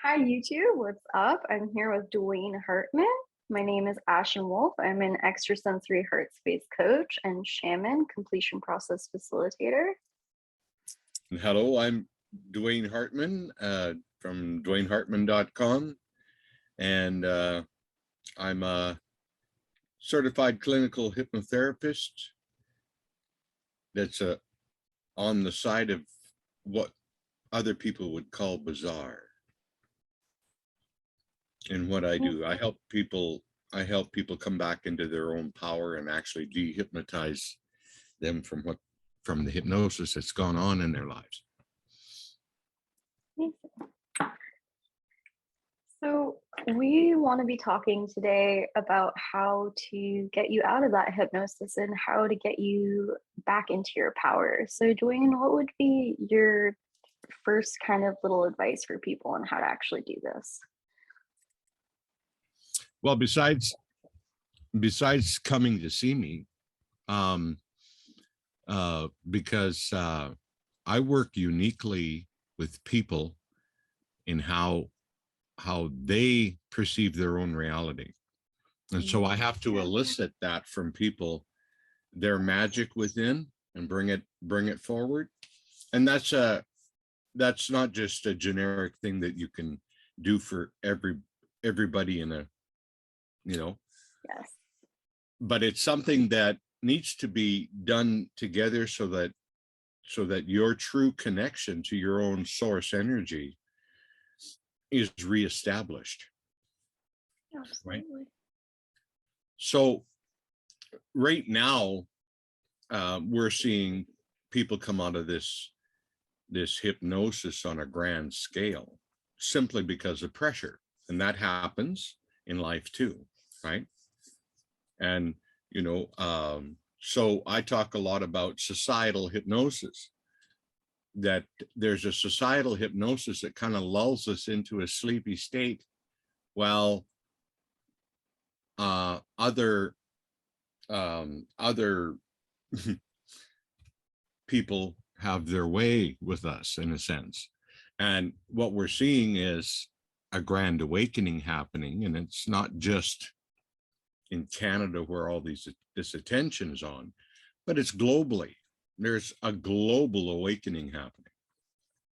Hi, YouTube. What's up? I'm here with Dwaine Hartman. My name is Ashen Wolf. I'm an extrasensory heart space coach and shaman completion process facilitator. Hello, I'm Dwaine Hartman from DwaineHartman.com, and I'm a certified clinical hypnotherapist that's on the side of what other people would call bizarre. In what I do, I help people come back into their own power and actually de-hypnotize them from the hypnosis that's gone on in their lives. So we want to be talking today about how to get you out of that hypnosis and how to get you back into your power. So Dwaine, what would be your first kind of little advice for people on how to actually do this? Well, besides coming to see me, because I work uniquely with people in how they perceive their own reality. And so I have to elicit that from people, their magic within, and bring it forward. And that's not just a generic thing that you can do for everybody in a, Yes. But it's something that needs to be done together so that your true connection to your own source energy is reestablished. Absolutely. Right? So right now, we're seeing people come out of this hypnosis on a grand scale simply because of pressure. And that happens in life too, right? And, so I talk a lot about societal hypnosis, that there's a societal hypnosis that kind of lulls us into a sleepy state while other people have their way with us, in a sense. And what we're seeing is a grand awakening happening, and it's not just in Canada where all this attention is on, but it's globally. There's a global awakening happening,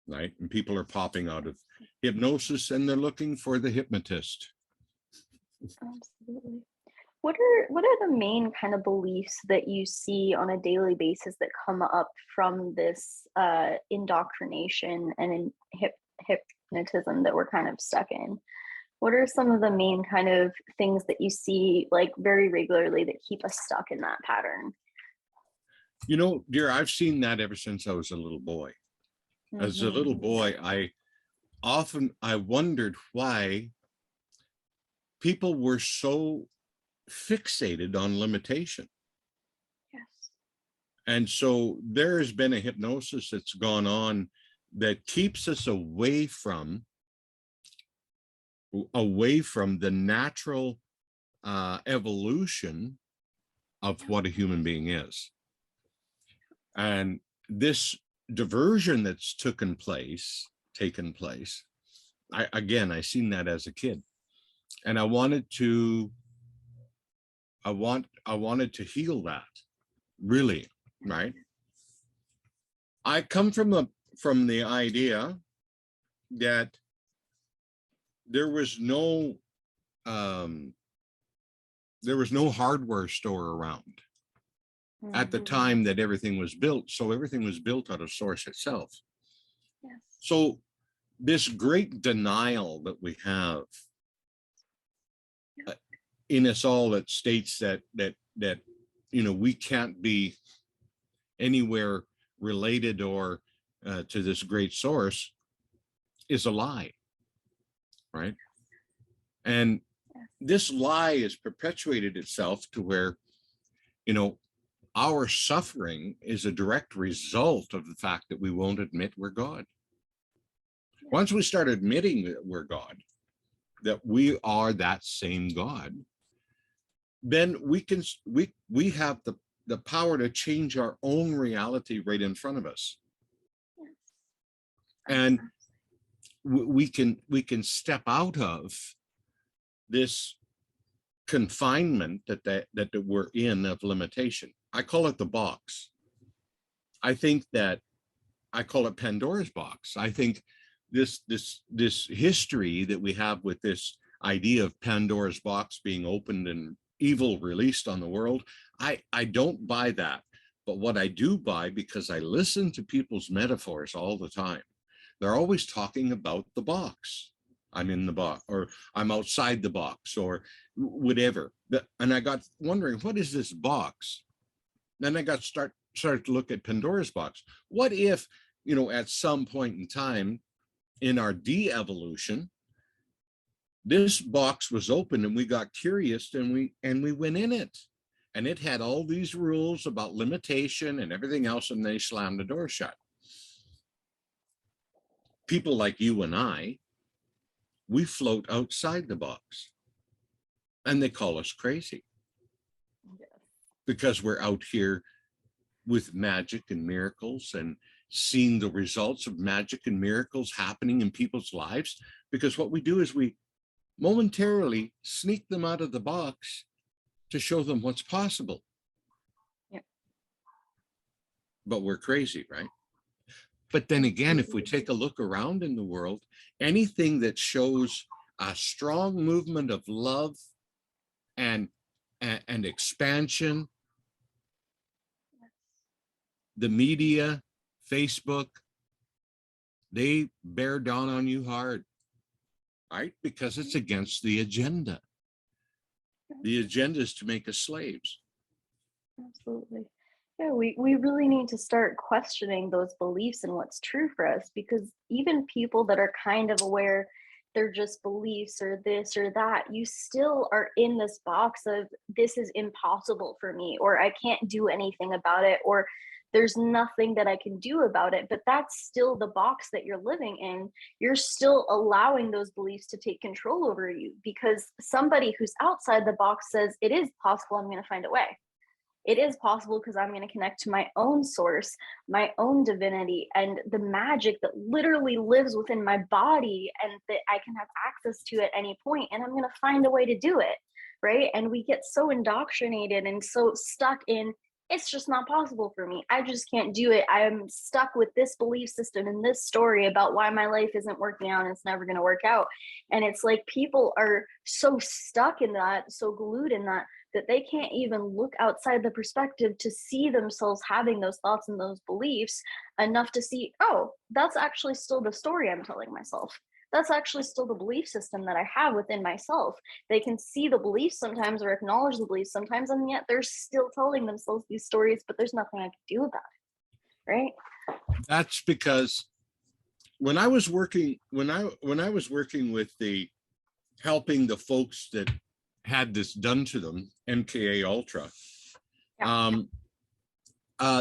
right? And people are popping out of hypnosis and they're looking for the hypnotist. Absolutely. What are the main kind of beliefs that you see on a daily basis that come up from this indoctrination and hypnotism that we're kind of stuck in? What are some of the main kind of things that you see like very regularly that keep us stuck in that pattern? Dear, I've seen that ever since I was a little boy. As a little boy, I wondered why people were so fixated on limitation. Yes. And so there has been a hypnosis that's gone on that keeps us away from the natural evolution of what a human being is. And this diversion that's taken place, I seen that as a kid, and I wanted to heal that, really, right? I come from the idea that there was no hardware store around at the time that everything was built. So everything was built out of source itself. Yes. So this great denial that we have in us all that states that we can't be anywhere related or to this great source is a lie, right? And this lie has perpetuated itself to where our suffering is a direct result of the fact that we won't admit we're God. Once we start admitting that we're God, that we are that same God, then we have the power to change our own reality right in front of us. And we can step out of this confinement that we're in of limitation. I call it the box. I think that I call it Pandora's box. I think this history that we have with this idea of Pandora's box being opened and evil released on the world, I don't buy that. But what I do buy, because I listen to people's metaphors all the time, they're always talking about the box. I'm in the box, or I'm outside the box, or whatever. And I got wondering, what is this box? Then I got started to look at Pandora's box. What if, you know, at some point in time in our de-evolution, this box was open and we got curious and we went in it, and it had all these rules about limitation and everything else, and they slammed the door shut. People like you and I, we float outside the box, and they call us crazy because we're out here with magic and miracles and seeing the results of magic and miracles happening in people's lives. Because what we do is we momentarily sneak them out of the box to show them what's possible. Yep. But we're crazy, right? But then again, if we take a look around in the world, anything that shows a strong movement of love and expansion, the media, Facebook, they bear down on you hard, right? Because it's against the agenda. The agenda is to make us slaves. Absolutely. Yeah, we really need to start questioning those beliefs and what's true for us, because even people that are kind of aware they're just beliefs or this or that, you still are in this box of this is impossible for me, or I can't do anything about it, or there's nothing that I can do about it. But that's still the box that you're living in. You're still allowing those beliefs to take control over you, because somebody who's outside the box says it is possible, I'm going to find a way. It is possible because I'm going to connect to my own source, my own divinity, and the magic that literally lives within my body, and that I can have access to at any point, and I'm going to find a way to do it, right? And we get so indoctrinated and so stuck in, it's just not possible for me. I just can't do it. I'm stuck with this belief system and this story about why my life isn't working out and it's never going to work out. And it's like people are so stuck in that, so glued in that, that they can't even look outside the perspective to see themselves having those thoughts and those beliefs enough to see, oh, that's actually still the story I'm telling myself. That's actually still the belief system that I have within myself. They can see the beliefs sometimes or acknowledge the beliefs sometimes, and yet they're still telling themselves these stories, but there's nothing I can do about it, right? That's because when I was working, when I was working with the helping the folks that had this done to them, MKA Ultra,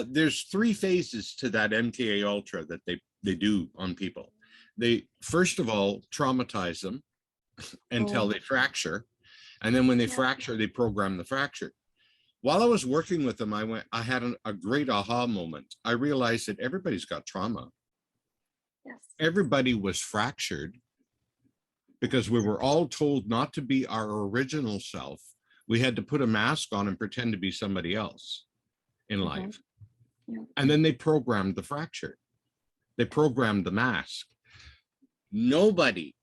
there's 3 phases to that MKA Ultra that they do on people. They first of all traumatize them until they fracture, and then when they fracture, they program the fracture. While I was working with them, I had a great aha moment. I realized that everybody's got trauma. Yes. Everybody was fractured because we were all told not to be our original self. We had to put a mask on and pretend to be somebody else in life. Yeah. And then they programmed the fracture. They programmed the mask. Nobody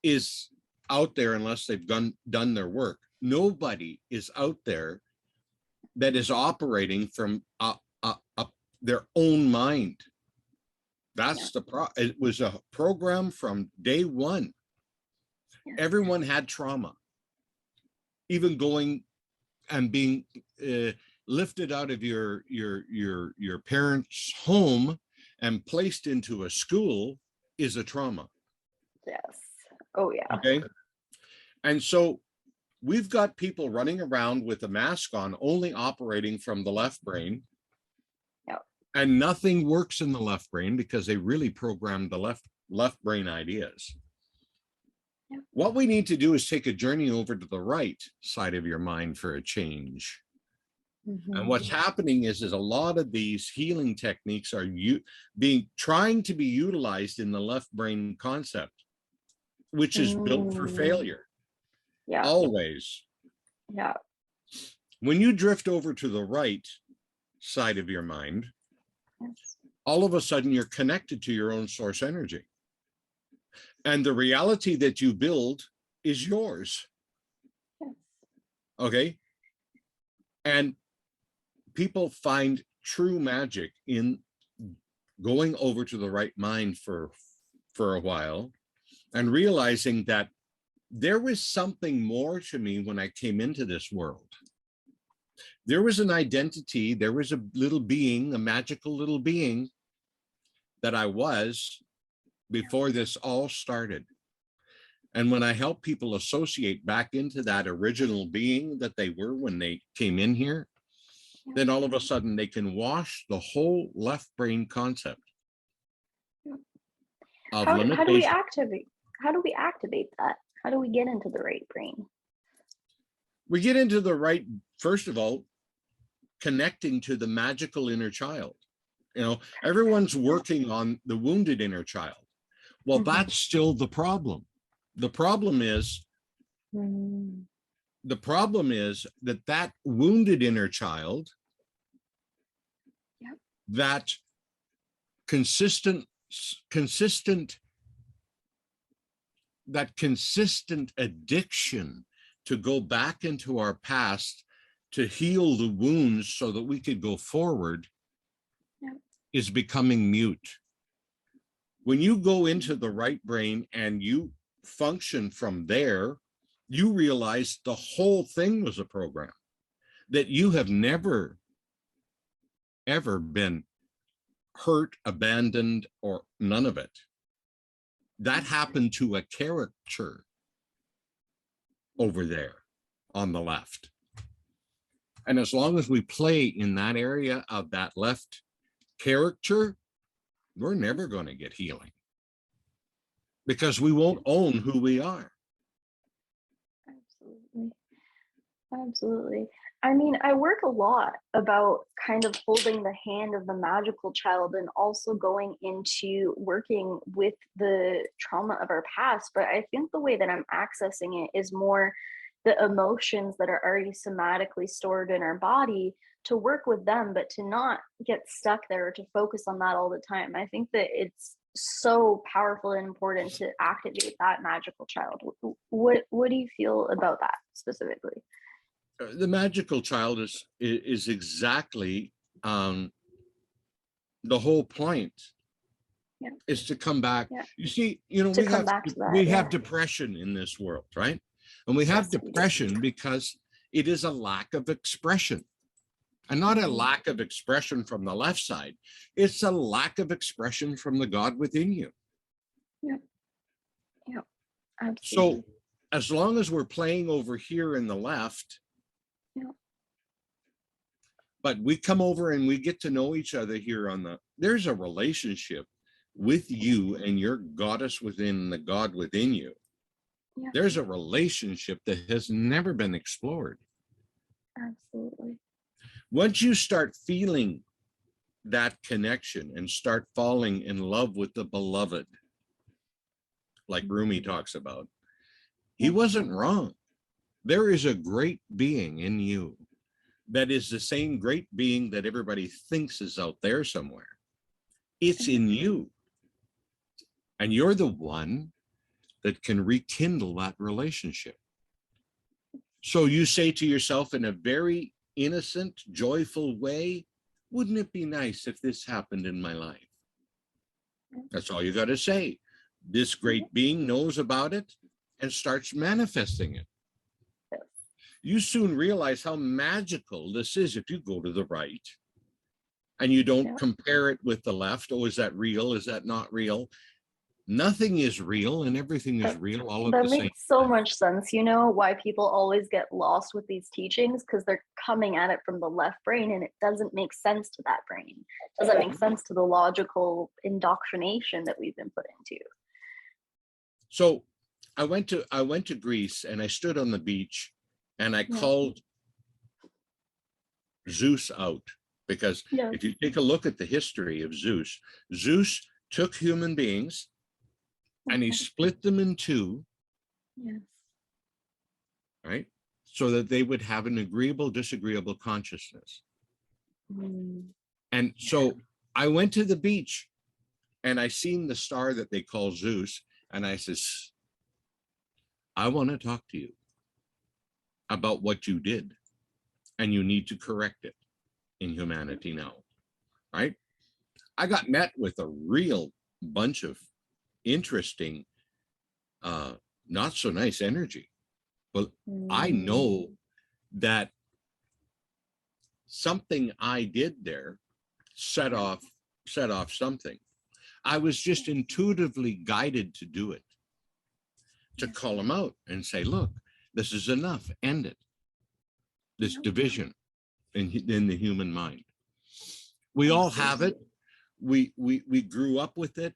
is out there unless they've done their work. Nobody is out there that is operating from their own mind. That's the it was a program from day one. Everyone had trauma, even going and being lifted out of your parents' home and placed into a school is a trauma. Yes. Oh yeah. Okay. And so we've got people running around with a mask on, only operating from the left brain. Yep. And nothing works in the left brain because they really programmed the left brain ideas. Yep. What we need to do is take a journey over to the right side of your mind for a change. And what's happening is a lot of these healing techniques are trying to be utilized in the left brain concept, which is built for failure. Yeah. Always. Yeah. When you drift over to the right side of your mind, Yes. all of a sudden you're connected to your own source energy. And the reality that you build is yours. Yes. Okay. And people find true magic in going over to the right mind for a while and realizing that there was something more to me when I came into this world. There was an identity, there was a little being, a magical little being that I was before this all started. And when I help people associate back into that original being that they were when they came in here, then all of a sudden they can wash the whole left brain concept of limitation. How do we activate that? How do we get into the right brain? We get into the right, first of all, connecting to the magical inner child. You know, everyone's working on the wounded inner child. Well, that's still the problem. The problem is that wounded inner child, that consistent addiction to go back into our past to heal the wounds so that we could go forward, is becoming mute. When you go into the right brain and you function from there, you realize the whole thing was a program, that you have never, ever been hurt, abandoned, or none of it. That happened to a character over there on the left. And as long as we play in that area of that left character, we're never going to get healing, because we won't own who we are. Absolutely. I mean, I work a lot about kind of holding the hand of the magical child and also going into working with the trauma of our past. But I think the way that I'm accessing it is more the emotions that are already somatically stored in our body, to work with them, but to not get stuck there or to focus on that all the time. I think that it's so powerful and important to activate that magical child. What do you feel about that specifically? The magical child is exactly the whole point. Is to come back. You see, you know, we have depression in this world, right? And we have depression because it is a lack of expression, and not a lack of expression from the left side. It's a lack of expression from the God within you. Absolutely. So as long as we're playing over here in the left, but we come over and we get to know each other here there's a relationship with you and your goddess within the God within you. There's a relationship that has never been explored. Absolutely. Once you start feeling that connection and start falling in love with the beloved, like Rumi talks about, he wasn't wrong. There is a great being in you that is the same great being that everybody thinks is out there somewhere. It's in you. And you're the one that can rekindle that relationship. So you say to yourself in a very innocent, joyful way, wouldn't it be nice if this happened in my life? That's all you got to say. This great being knows about it and starts manifesting it. You soon realize how magical this is if you go to the right and you don't compare it with the left. Oh, is that real? Is that not real? Nothing is real and everything is real all at the same time. That makes so much sense. You know why people always get lost with these teachings? Because they're coming at it from the left brain and it doesn't make sense to that brain. It doesn't make sense to the logical indoctrination that we've been put into. So I went to Greece and I stood on the beach and I called Zeus out, because Yeah. if you take a look at the history of Zeus, Zeus took human beings and he split them in two, Yes. right? So that they would have an agreeable, disagreeable consciousness. Mm. And so I went to the beach and I seen the star that they call Zeus. And I says, I want to talk to you about what you did. And you need to correct it in humanity now, right? I got met with a real bunch of interesting, not so nice energy. But I know that something I did there set off something. I was just intuitively guided to do it, to call them out and say, look, this is enough, end it. This division in the human mind. We all have it. We grew up with it.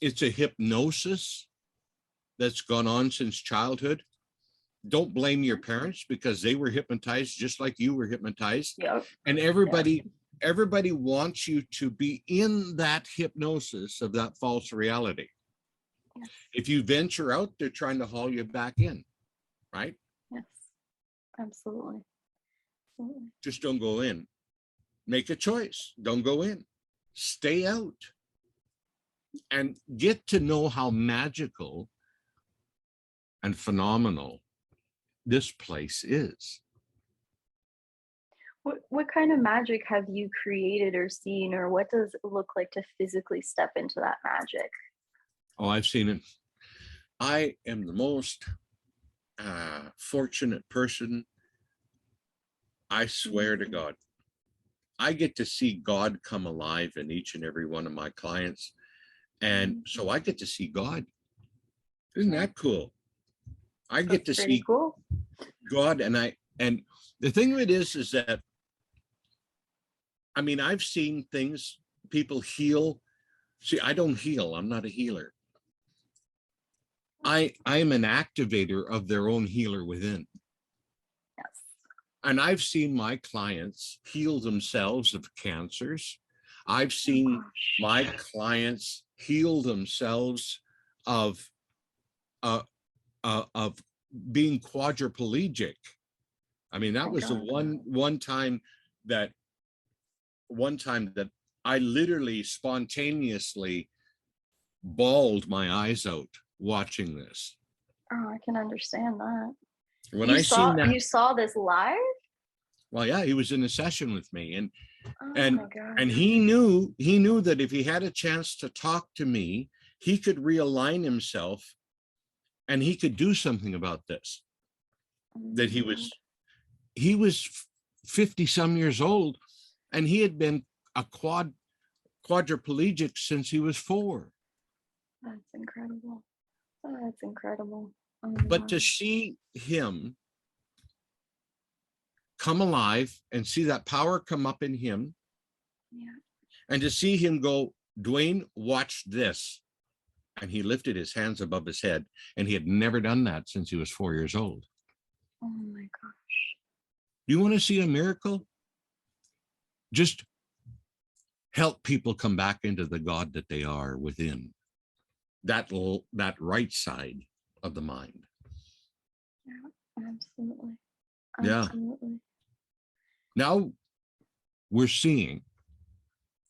It's a hypnosis that's gone on since childhood. Don't blame your parents, because they were hypnotized just like you were hypnotized. Yep. And everybody wants you to be in that hypnosis of that false reality. Yes. If you venture out, they're trying to haul you back in, right? Yes. Absolutely. Just don't go in. Make a choice. Don't go in. Stay out. And get to know how magical and phenomenal this place is. What kind of magic have you created or seen, or what does it look like to physically step into that magic? Oh, I've seen it. I am the most fortunate person. I swear to God. I get to see God come alive in each and every one of my clients. And so I get to see God. Isn't that cool? I get to see cool. God. And the thing of it is that, I mean, I've seen things, people heal. See, I don't heal. I'm not a healer. I am an activator of their own healer within. Yes. And I've seen my clients heal themselves of cancers. I've seen my clients heal themselves of being quadriplegic. I mean, that was the one time that I literally spontaneously bawled my eyes out watching this. Oh, I can understand that. When I seen that, you saw this live? well, yeah, he was in a session with me, and my God. and he knew that if he had a chance to talk to me, he could realign himself and he could do something about this. That he was 50 some years old, and he had been a quadriplegic since he was 4. That's incredible. That's incredible. But to see him come alive and see that power come up in him, and to see him go, Dwaine, watch this. And he lifted his hands above his head, and he had never done that since he was 4 years old. Oh my gosh. You want to see a miracle? Just help people come back into the God that they are within. That right side of the mind. Yeah, absolutely. Yeah. Now we're seeing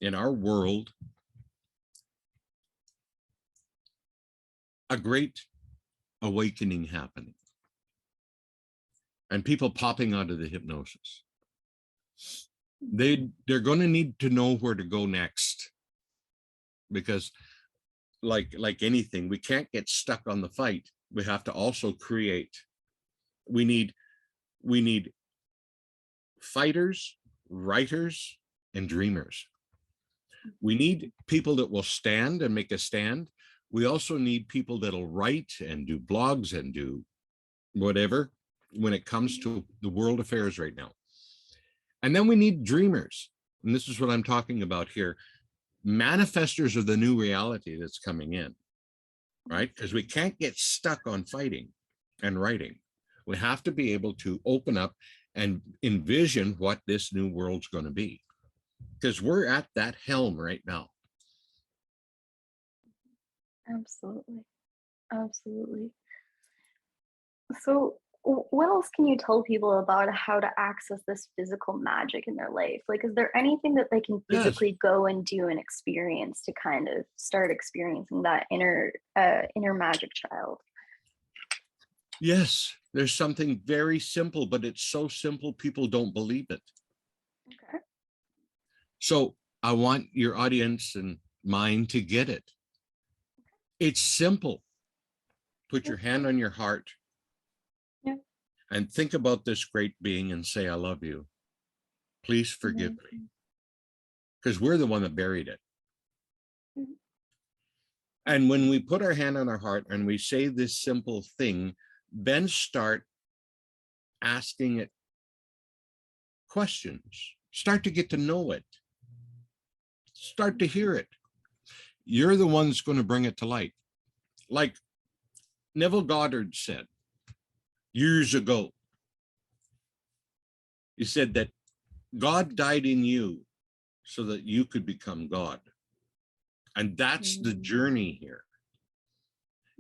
in our world a great awakening happening, and people popping out of the hypnosis. They're going to need to know where to go next, because like anything, we can't get stuck on the fight. We have to also create. We need fighters, writers, and dreamers. We need people that will stand and make a stand. We also need people that'll write and do blogs and do whatever when it comes to the world affairs right now. And then we need dreamers. And this is what I'm talking about here. Manifestors of the new reality that's coming in, right? Because we can't get stuck on fighting and writing. We have to be able to open up and envision what this new world's going to be. Because we're at that helm right now. Absolutely. Absolutely. So, what else can you tell people about how to access this physical magic in their life? Like, is there anything that they can Yes. physically go and do and experience to kind of start experiencing that inner magic child? Yes. There's something very simple, but it's so simple people don't believe it. Okay. So I want your audience and mine to get it. It's simple. Put your hand on your heart. Yeah. And think about this great being and say, I love you. Please forgive me. Because we're the one that buried it. Mm-hmm. And when we put our hand on our heart and we say this simple thing, then start asking it questions. Start to get to know it. Start to hear it. You're the one that's going to bring it to light. Like Neville Goddard said years ago, he said that God died in you so that you could become God. And that's the journey here,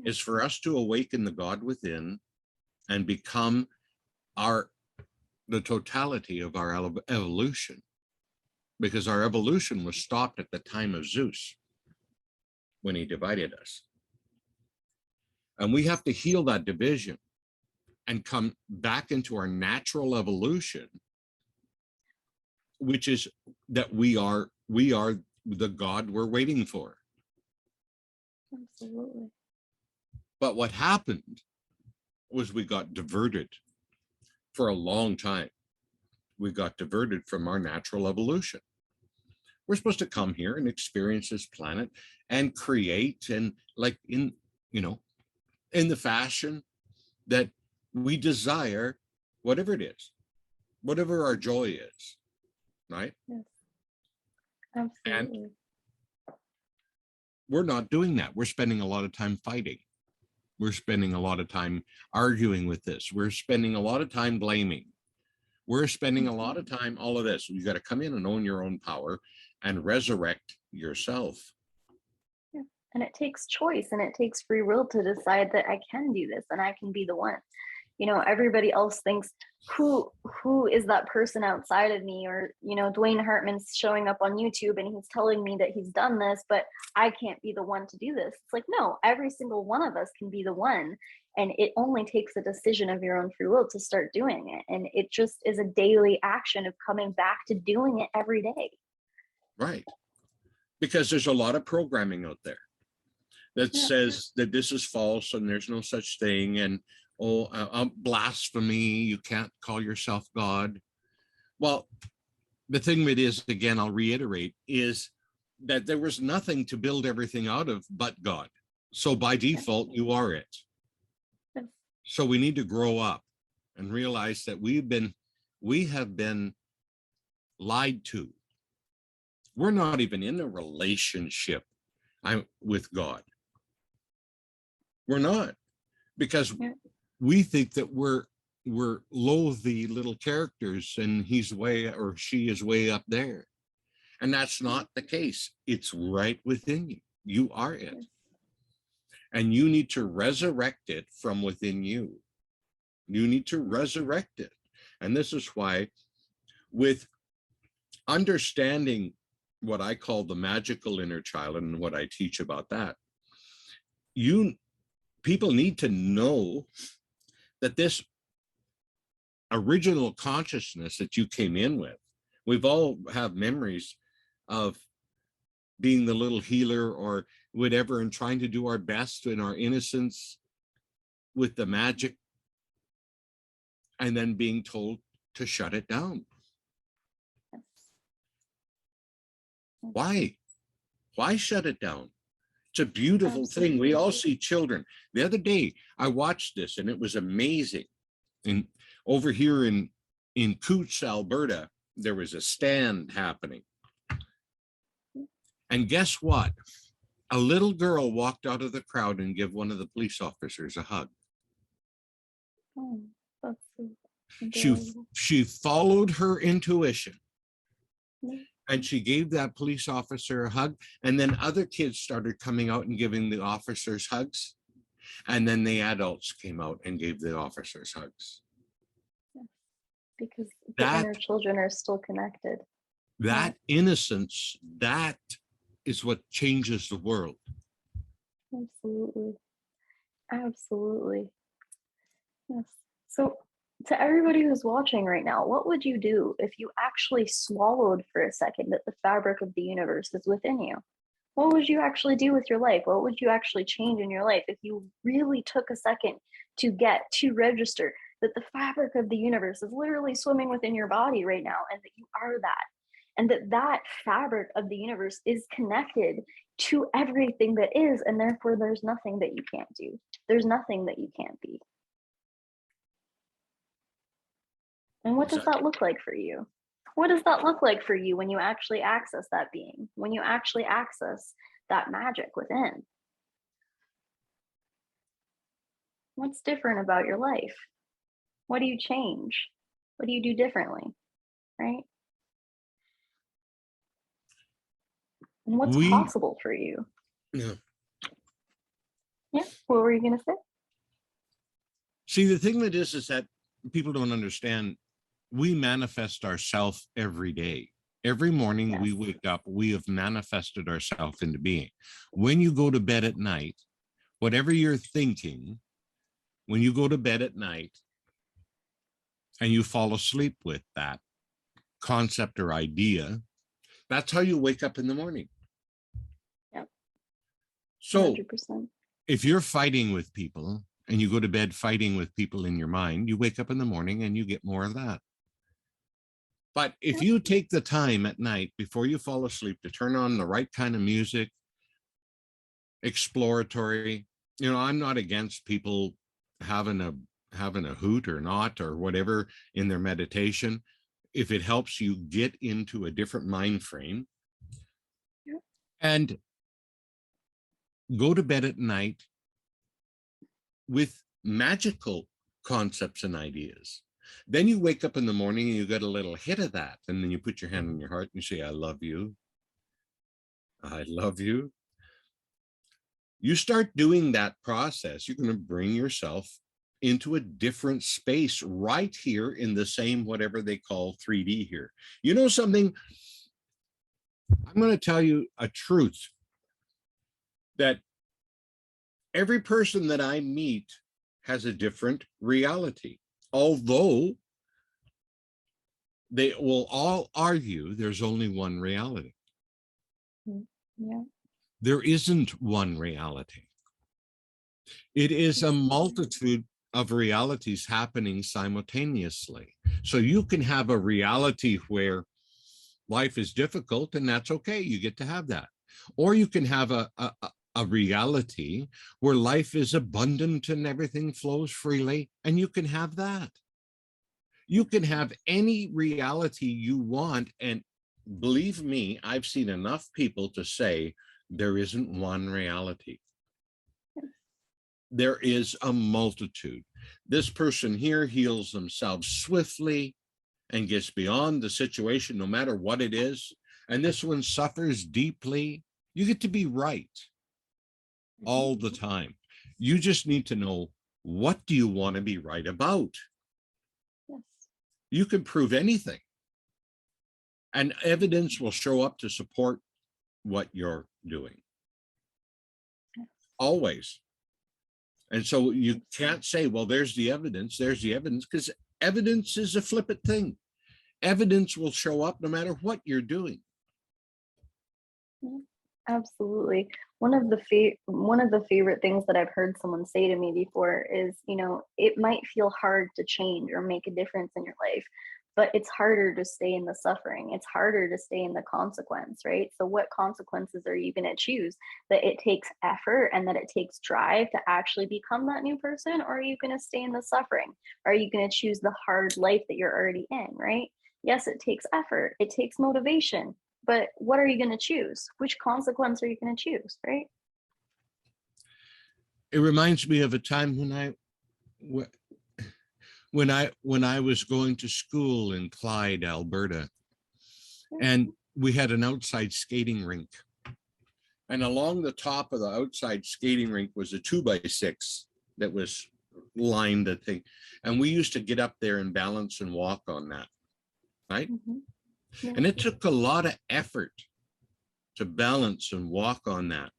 is for us to awaken the God within and become the totality of our evolution. Because our evolution was stopped at the time of Zeus when he divided us. And we have to heal that division and come back into our natural evolution, which is that we are the God we're waiting for. Absolutely. But what happened was we got diverted for a long time. We got diverted from our natural evolution. We're supposed to come here and experience this planet and create, and like in the fashion that we desire, whatever it is, whatever our joy is, right? Yes. Absolutely. And we're not doing that. We're spending a lot of time fighting. We're spending a lot of time arguing with this. We're spending a lot of time blaming. We're spending a lot of time, all of this. You got to come in and own your own power and resurrect yourself. Yeah. And it takes choice and it takes free will to decide that I can do this and I can be the one. Everybody else thinks, who is that person outside of me? Or, Dwaine Hartman's showing up on YouTube and he's telling me that he's done this, but I can't be the one to do this. It's like, no, every single one of us can be the one. And it only takes a decision of your own free will to start doing it. And it just is a daily action of coming back to doing it every day. Right. Because there's a lot of programming out there that says that this is false and there's no such thing. And blasphemy, you can't call yourself God. Well, the thing that is, again, I'll reiterate, is that there was nothing to build everything out of but God. So by default, you are it. So we need to grow up and realize that we have been lied to. We're not even in a relationship with God. We're not, because we think that we're loathy little characters and he's way, or she is way up there. And that's not the case. It's right within you. You are it. And you need to resurrect it from within you. You need to resurrect it. And this is why, with understanding what I call the magical inner child and what I teach about that, people need to know that this original consciousness that you came in with, we've all have memories of being the little healer or whatever and trying to do our best in our innocence with the magic, and then being told to shut it down. Why shut it down? It's a beautiful thing. We all see children. The other day I watched this and it was amazing. And over here in Coots, Alberta, there was a stand happening. And guess what? A little girl walked out of the crowd and gave one of the police officers a hug. Oh, that's sweet. She followed her intuition, Yeah. and she gave that police officer a hug, and then other kids started coming out and giving the officers hugs, and then the adults came out and gave the officers hugs. Because the inner children are still connected. That innocence, that is what changes the world. Absolutely. Absolutely. Yes. So to everybody who's watching right now, what would you do if you actually swallowed for a second that the fabric of the universe is within you? What would you actually do with your life? What would you actually change in your life if you really took a second to register that the fabric of the universe is literally swimming within your body right now, and that you are that, and that fabric of the universe is connected to everything that is, and therefore there's nothing that you can't do. There's nothing that you can't be. And what does that look like for you? What does that look like for you when you actually access that being, when you actually access that magic within? What's different about your life? What do you change? What do you do differently? Right? And what's possible for you? Yeah. What were you going to say? See, the thing that is that people don't understand. We manifest ourselves every day. Every morning we wake up, we have manifested ourselves into being. When you go to bed at night, whatever you're thinking, when you go to bed at night and you fall asleep with that concept or idea, that's how you wake up in the morning. Yep. So 100%. If you're fighting with people and you go to bed fighting with people in your mind, you wake up in the morning and you get more of that. But if you take the time at night before you fall asleep to turn on the right kind of music, exploratory, I'm not against people having a hoot or not or whatever in their meditation, if it helps you get into a different mind frame. And go to bed at night with magical concepts and ideas. Then you wake up in the morning and you get a little hit of that. And then you put your hand on your heart and you say, I love you. I love you. You start doing that process, you're going to bring yourself into a different space right here in the same, whatever they call 3D here. You know something? I'm going to tell you a truth that every person that I meet has a different reality. Although they will all argue there's only one reality. Yeah. There isn't one reality. It is a multitude of realities happening simultaneously. So you can have a reality where life is difficult, and that's okay. You get to have that. Or you can have a reality where life is abundant and everything flows freely, and you can have that. You can have any reality you want. And believe me, I've seen enough people to say there isn't one reality. There is a multitude. This person here heals themselves swiftly and gets beyond the situation, no matter what it is. And this one suffers deeply. You get to be right all the time. You just need to know, what do you want to be right about? Yes. You can prove anything, and evidence will show up to support what you're doing. Yes. Always. And so you can't say, well, there's the evidence, because evidence is a flippant thing. Evidence will show up no matter what you're doing. Absolutely. One of the favorite things that I've heard someone say to me before is, it might feel hard to change or make a difference in your life, but it's harder to stay in the suffering. It's harder to stay in the consequence, right? So what consequences are you going to choose? That it takes effort and that it takes drive to actually become that new person? Or are you going to stay in the suffering? Are you going to choose the hard life that you're already in, right? Yes, it takes effort. It takes motivation. But what are you going to choose? Which consequence are you going to choose, right? It reminds me of a time when I was going to school in Clyde, Alberta, and we had an outside skating rink. And along the top of the outside skating rink was a 2x6 that was lined, that thing. And we used to get up there and balance and walk on that, right? Yeah. And it took a lot of effort to balance and walk on that.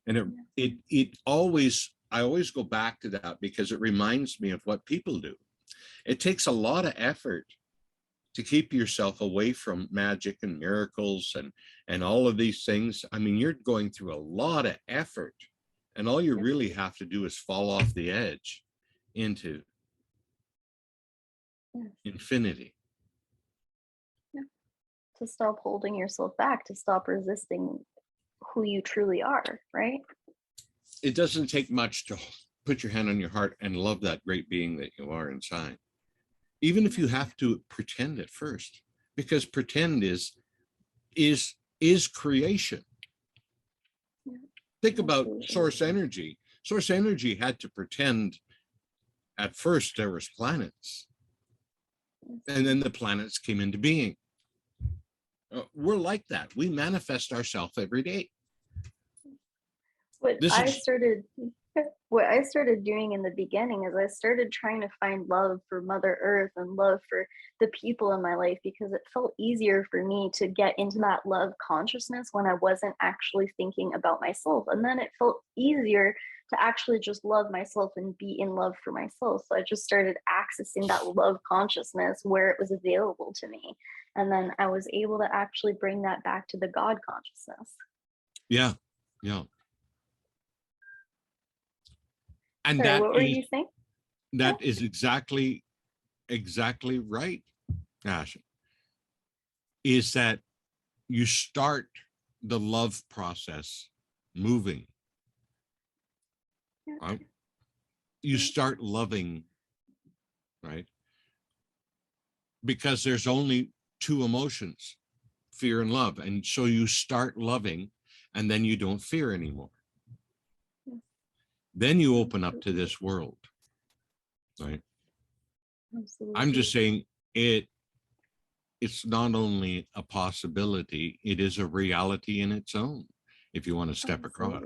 And it always, I always go back to that because it reminds me of what people do. It takes a lot of effort to keep yourself away from magic and miracles and all of these things. I mean, you're going through a lot of effort, and all you really have to do is fall off the edge into infinity. To stop holding yourself back, to stop resisting who you truly are, right? It doesn't take much to put your hand on your heart and love that great being that you are inside. Even if you have to pretend at first, because pretend is creation. Think about source energy. Source energy had to pretend at first there was planets, and then the planets came into being. We're like that. We manifest ourselves every day. What I started doing in the beginning is I started trying to find love for Mother Earth and love for the people in my life, because it felt easier for me to get into that love consciousness when I wasn't actually thinking about myself. And then it felt easier to actually just love myself and be in love for myself. So I just started accessing that love consciousness where it was available to me. And then I was able to actually bring that back to the God consciousness. Yeah. Yeah. And Sorry, that what were is, you saying? that is exactly right, Ashen. Is that you start the love process moving. Right? You start loving, right? Because there's only two emotions, fear and love. And so you start loving, and then you don't fear anymore. Then you open up to this world, right? Absolutely. I'm just saying it's not only a possibility, it is a reality in its own, if you want to step across.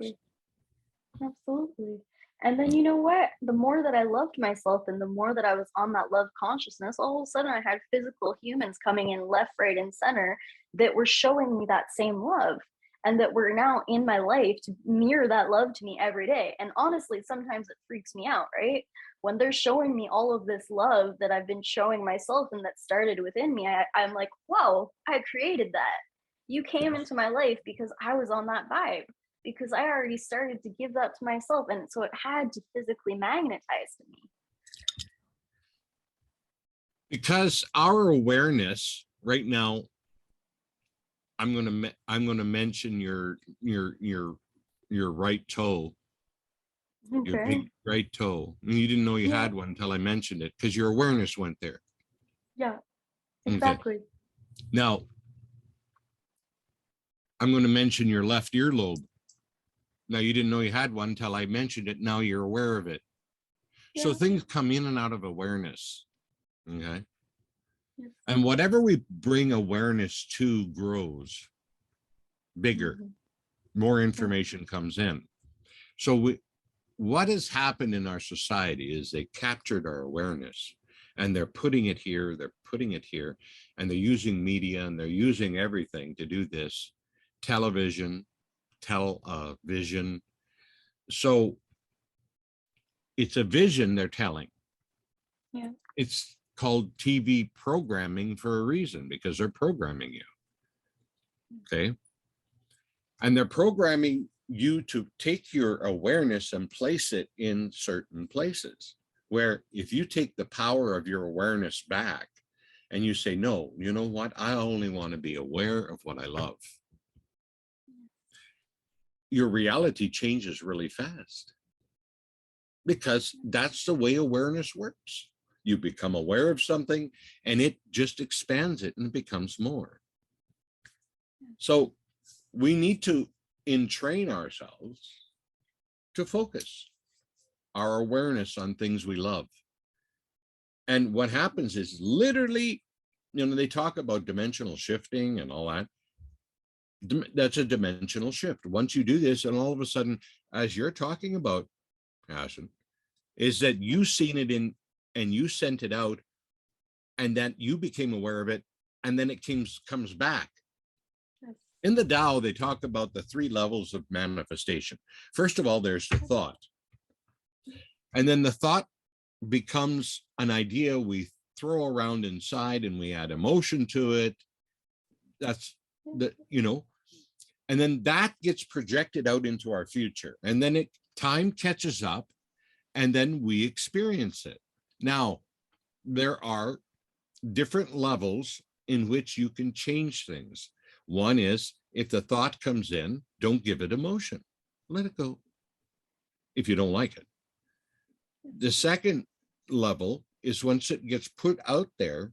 Absolutely. And then, you know what? The more that I loved myself and the more that I was on that love consciousness, all of a sudden I had physical humans coming in left, right, and center that were showing me that same love, and that were now in my life to mirror that love to me every day. And honestly, sometimes it freaks me out, right? When they're showing me all of this love that I've been showing myself and that started within me, I'm like, wow, I created that. You came into my life because I was on that vibe, because I already started to give that to myself. And so it had to physically magnetize to me. Because our awareness right now, I'm going to mention your right toe, your big right toe. And you didn't know you had one until I mentioned it, because your awareness went there. Yeah, exactly. Okay. Now, I'm going to mention your left earlobe. Now, you didn't know you had one until I mentioned it. Now you're aware of it. Yeah. So things come in and out of awareness. Okay. Yes. And whatever we bring awareness to grows bigger. More information comes in. So what has happened in our society is they captured our awareness, and they're putting it here, and they're using media, and they're using everything to do this. Television. So it's a vision they're telling. Yeah. It's called TV programming for a reason, because they're programming you. Okay. And they're programming you to take your awareness and place it in certain places, where if you take the power of your awareness back and you say, no, you know what? I only want to be aware of what I love. Your reality changes really fast, because that's the way awareness works. You become aware of something and it just expands it and it becomes more. So we need to entrain ourselves to focus our awareness on things we love. And what happens is literally, you know, they talk about dimensional shifting and all that. That's a dimensional shift. Once you do this, and all of a sudden, as you're talking about, Ashen, is that you seen it in and you sent it out, and then you became aware of it, and then it comes back. Yes. In the Tao, they talk about the 3 levels of manifestation. First of all, there's the thought. And then the thought becomes an idea we throw around inside, and we add emotion to it. That's the, you know, and then that gets projected out into our future. And then time catches up, and then we experience it. Now, there are different levels in which you can change things. One is, if the thought comes in, don't give it emotion. Let it go if you don't like it. The second level is once it gets put out there,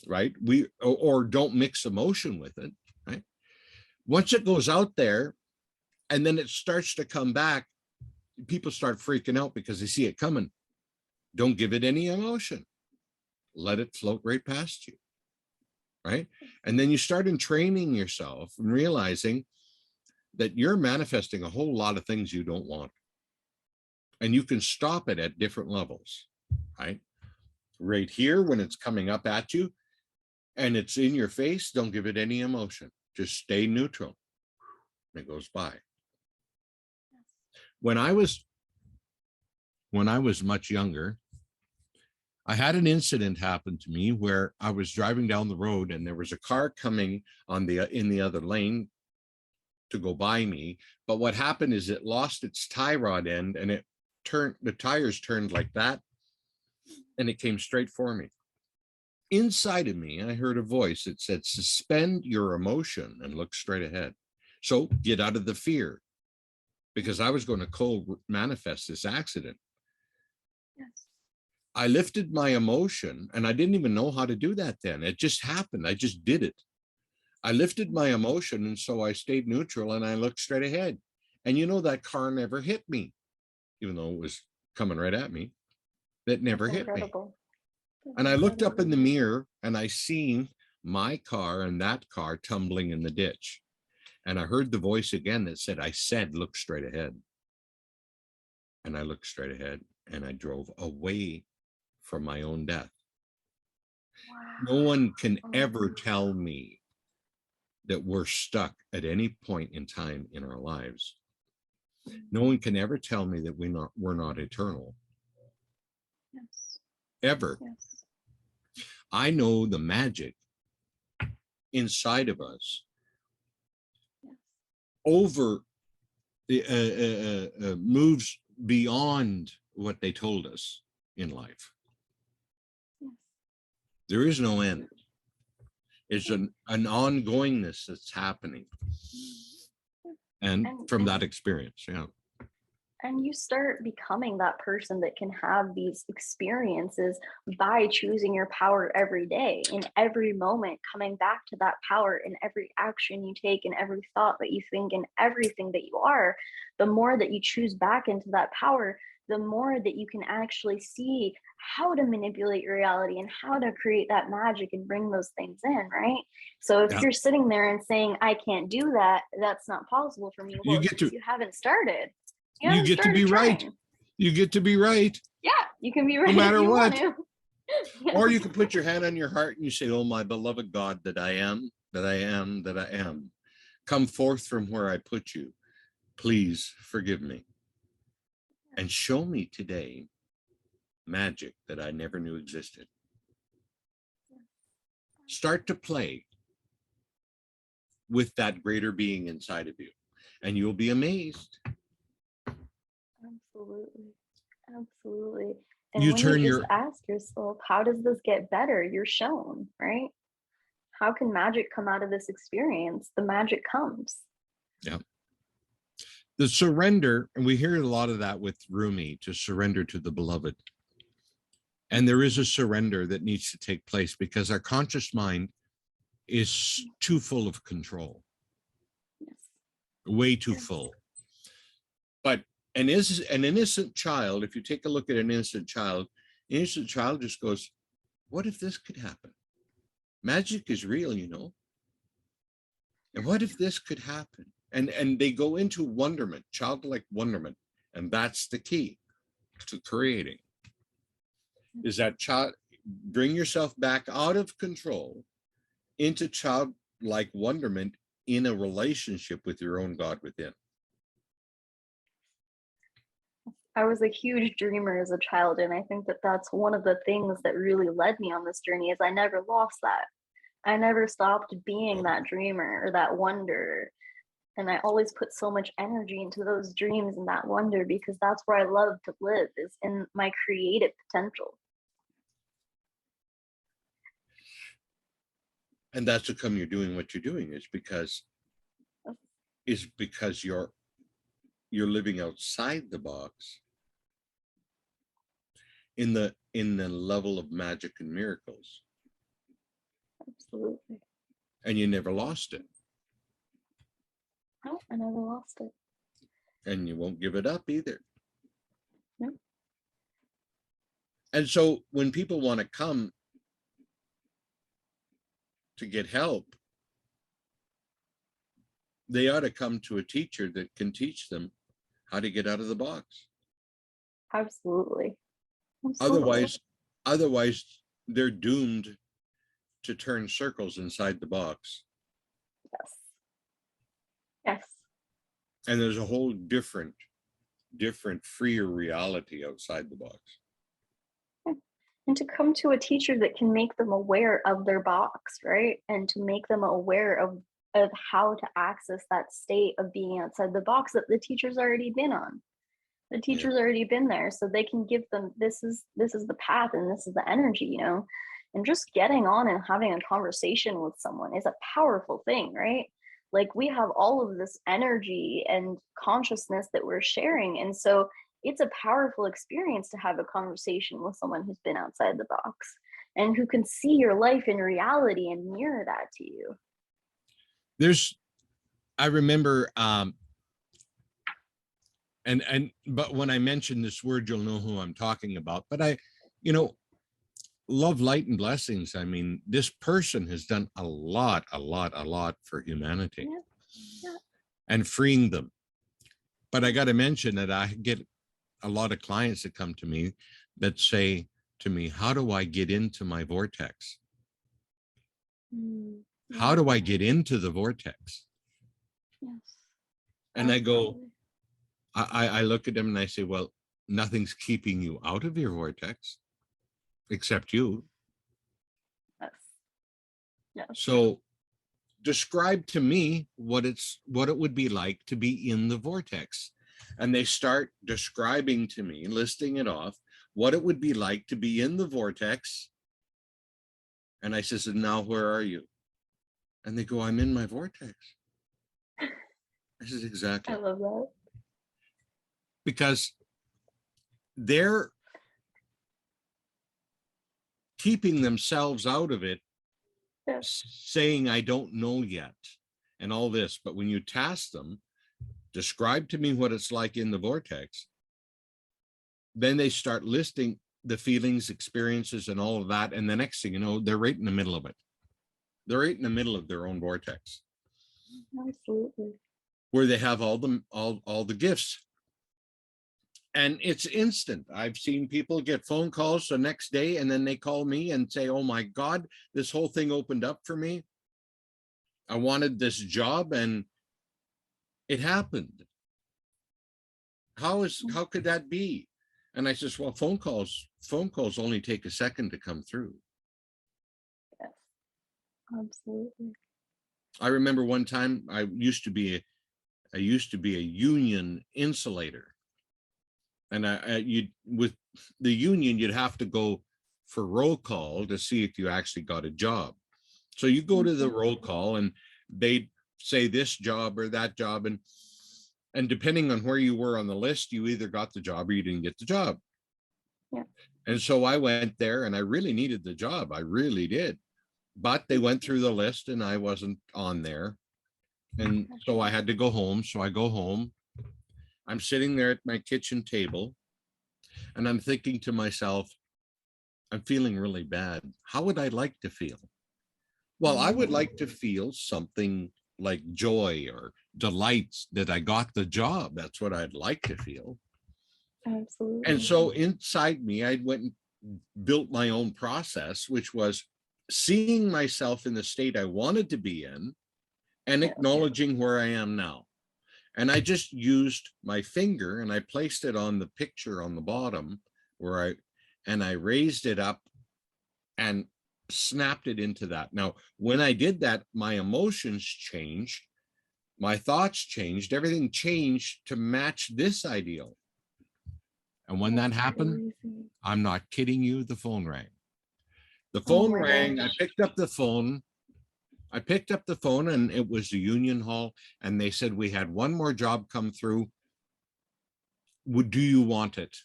right? Or don't mix emotion with it, right? Once it goes out there and then it starts to come back, people start freaking out because they see it coming. Don't give it any emotion. Let it float right past you, right? And then you start training yourself and realizing that you're manifesting a whole lot of things you don't want. And you can stop it at different levels, right? Right here, when it's coming up at you and it's in your face, don't give it any emotion. Just stay neutral. It goes by. When I was much younger, I had an incident happen to me where I was driving down the road and there was a car coming in the other lane to go by me. But what happened is it lost its tie rod end, and the tires turned like that, and it came straight for me. Inside of me, I heard a voice that said, suspend your emotion and look straight ahead. So get out of the fear, because I was going to co-manifest this accident. Yes. I lifted my emotion, and I didn't even know how to do that then. It just happened. I just did it. I lifted my emotion, and so I stayed neutral, and I looked straight ahead. And you know, that car never hit me, even though it was coming right at me. That never hit me. And I looked up in the mirror, and I seen my car and that car tumbling in the ditch. And I heard the voice again that said, I said, look straight ahead. And I looked straight ahead, and I drove away from my own death. Wow. No one can ever tell me that we're stuck at any point in time in our lives. No one can ever tell me that we're not eternal. Yes. Ever. Yes. I know the magic inside of us. Yes. Over moves beyond what they told us in life. Yes. There is no end. It's an ongoingness that's happening. And from that experience, yeah. And you start becoming that person that can have these experiences by choosing your power every day, in every moment, coming back to that power in every action you take, in every thought that you think, in everything that you are. The more that you choose back into that power, the more that you can actually see how to manipulate your reality and how to create that magic and bring those things in, right? So if you're sitting there and saying, I can't do that, that's not possible for me, well, you haven't started. You get to be right. You get to be right. Yeah, you can be right. No matter what. Yeah. Or you can put your hand on your heart and you say, oh, my beloved God, that I am, that I am, that I am. Come forth from where I put you. Please forgive me. And show me today magic that I never knew existed. Start to play with that greater being inside of you, and you'll be amazed. Absolutely. Absolutely. And you ask yourself, how does this get better? You're shown, right? How can magic come out of this experience? The magic comes. Yeah. The surrender, and we hear a lot of that with Rumi, to surrender to the beloved. And there is a surrender that needs to take place because our conscious mind is too full of control. Yes. Way too full. But an innocent child, if you take a look at an innocent child just goes, what if this could happen? Magic is real, and what if this could happen? And they go into wonderment, childlike wonderment, and that's the key to creating, is that child, bring yourself back out of control into childlike wonderment in a relationship with your own God within. I was a huge dreamer as a child, and I think that that's one of the things that really led me on this journey, is I never lost that. I never stopped being that dreamer or that wonder. And I always put so much energy into those dreams and that wonder, because that's where I love to live, is in my creative potential. And that's how come you're doing what you're doing, is because you're living outside the box in the level of magic and miracles. Absolutely. And you never lost it. No, I never lost it. And you won't give it up either. No. And so when people want to come to get help, they ought to come to a teacher that can teach them how to get out of the box. Absolutely. Absolutely. Otherwise they're doomed to turn circles inside the box. Yes. Yes. And there's a whole different freer reality outside the box. And to come to a teacher that can make them aware of their box, right? And to make them aware of how to access that state of being outside the box that the teacher's already been on. The teacher's already been there, so they can give them, this is the path and this is the energy, and just getting on and having a conversation with someone is a powerful thing, right? Like, we have all of this energy and consciousness that we're sharing, and so it's a powerful experience to have a conversation with someone who's been outside the box and who can see your life in reality and mirror that to you. I remember, but when I mention this word, you'll know who I'm talking about. But love, light, and blessings. I mean, this person has done a lot for humanity. Yeah. And freeing them. But I got to mention that I get a lot of clients that come to me that say to me, how do I get into my vortex? How do I get into the vortex? Yes. And I go, I look at them and I say, well, nothing's keeping you out of your vortex except you. Yes. Yes. So describe to me what it would be like to be in the vortex. And they start describing to me, listing it off, what it would be like to be in the vortex. And I says, and now where are you? And they go, I'm in my vortex. I says, exactly. I love that. Because they're keeping themselves out of it, saying, I don't know yet, and all this. But when you task them, describe to me what it's like in the vortex, then they start listing the feelings, experiences, and all of that. And the next thing you know, they're right in the middle of it. They're right in the middle of their own vortex. Absolutely. Where they have all the gifts. And it's instant. I've seen people get phone calls the next day, and then they call me and say, oh my God, this whole thing opened up for me. I wanted this job and it happened. How could that be? And I says, well, phone calls only take a second to come through. Yes, absolutely. I remember one time I used to be a union insulator. And with the union, you'd have to go for roll call to see if you actually got a job. So you go to the roll call and they'd say this job or that job. And depending on where you were on the list, you either got the job or you didn't get the job. Yeah. And so I went there and I really needed the job. I really did. But they went through the list and I wasn't on there. And so I had to go home. So I go home. I'm sitting there at my kitchen table and I'm thinking to myself, I'm feeling really bad. How would I like to feel? Well, I would like to feel something like joy or delights that I got the job. That's what I'd like to feel. Absolutely. And so inside me, I went and built my own process, which was seeing myself in the state I wanted to be in and acknowledging where I am now. And I just used my finger and I placed it on the picture on the bottom where I raised it up and snapped it into that. Now, when I did that, my emotions changed, my thoughts changed, everything changed to match this ideal. And when that happened, I'm not kidding you, the phone rang. The phone rang, I picked up the phone. And it was the union hall. And they said, we had one more job come through. Do you want it?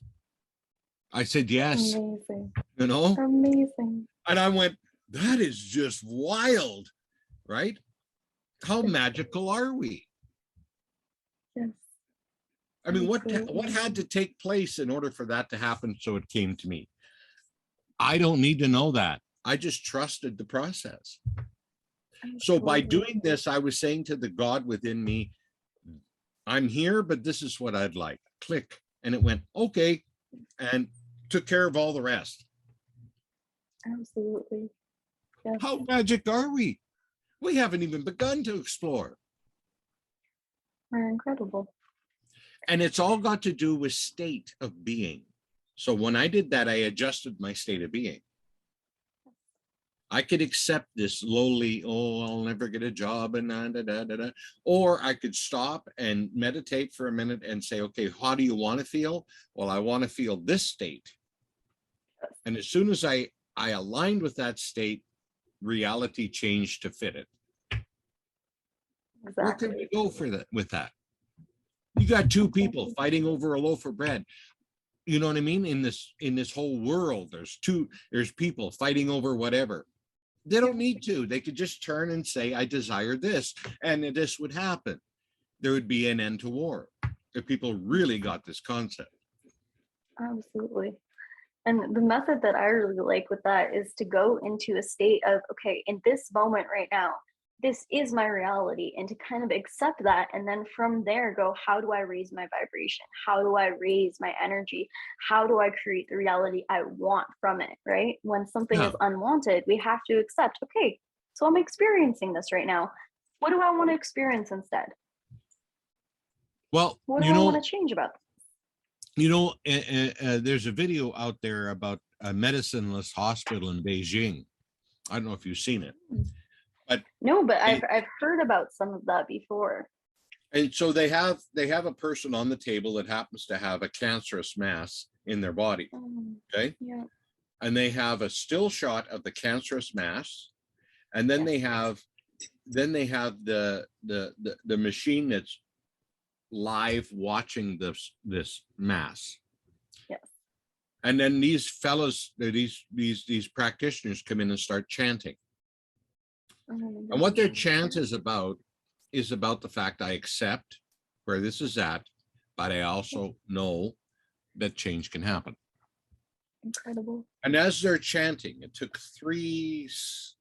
I said, yes. Amazing. You know? Amazing. And I went, that is just wild, right? How magical are we? Yes. I mean, what had to take place in order for that to happen so it came to me? I don't need to know that. I just trusted the process. So by doing this, I was saying to the God within me, I'm here, but this is what I'd like. Click. And it went, okay. And took care of all the rest. Absolutely. Yes. How magic are we? We haven't even begun to explore. We're incredible. And it's all got to do with state of being. So when I did that, I adjusted my state of being. I could accept this lowly, oh, I'll never get a job, and da, da, da, da, da. Or I could stop and meditate for a minute and say, okay, how do you want to feel? Well, I want to feel this state. And as soon as I aligned with that state, reality changed to fit it. Exactly. Where can we go for that with that? You got two people fighting over a loaf of bread. You know what I mean? In this whole world, there's people fighting over whatever. They don't need to. They could just turn and say, I desire this, and this would happen. There would be an end to war if people really got this concept. Absolutely. And the method that I really like with that is to go into a state of, okay, in this moment right now, this is my reality, and to kind of accept that. And then from there go, how do I raise my vibration? How do I raise my energy? How do I create the reality I want from it, right? When something is unwanted, we have to accept, okay, so I'm experiencing this right now. What do I want to experience instead? Well, what do I want to change about this? You know, there's a video out there about a medicineless hospital in Beijing. I don't know if you've seen it. But I've heard about some of that before. And so they have a person on the table that happens to have a cancerous mass in their body. Okay. Yeah. And they have a still shot of the cancerous mass, and then they have the machine that's live watching this mass. Yes. And then these fellows, these practitioners come in and start chanting. And what their chant is about the fact I accept where this is at, but I also know that change can happen. Incredible. And as they're chanting, it took 3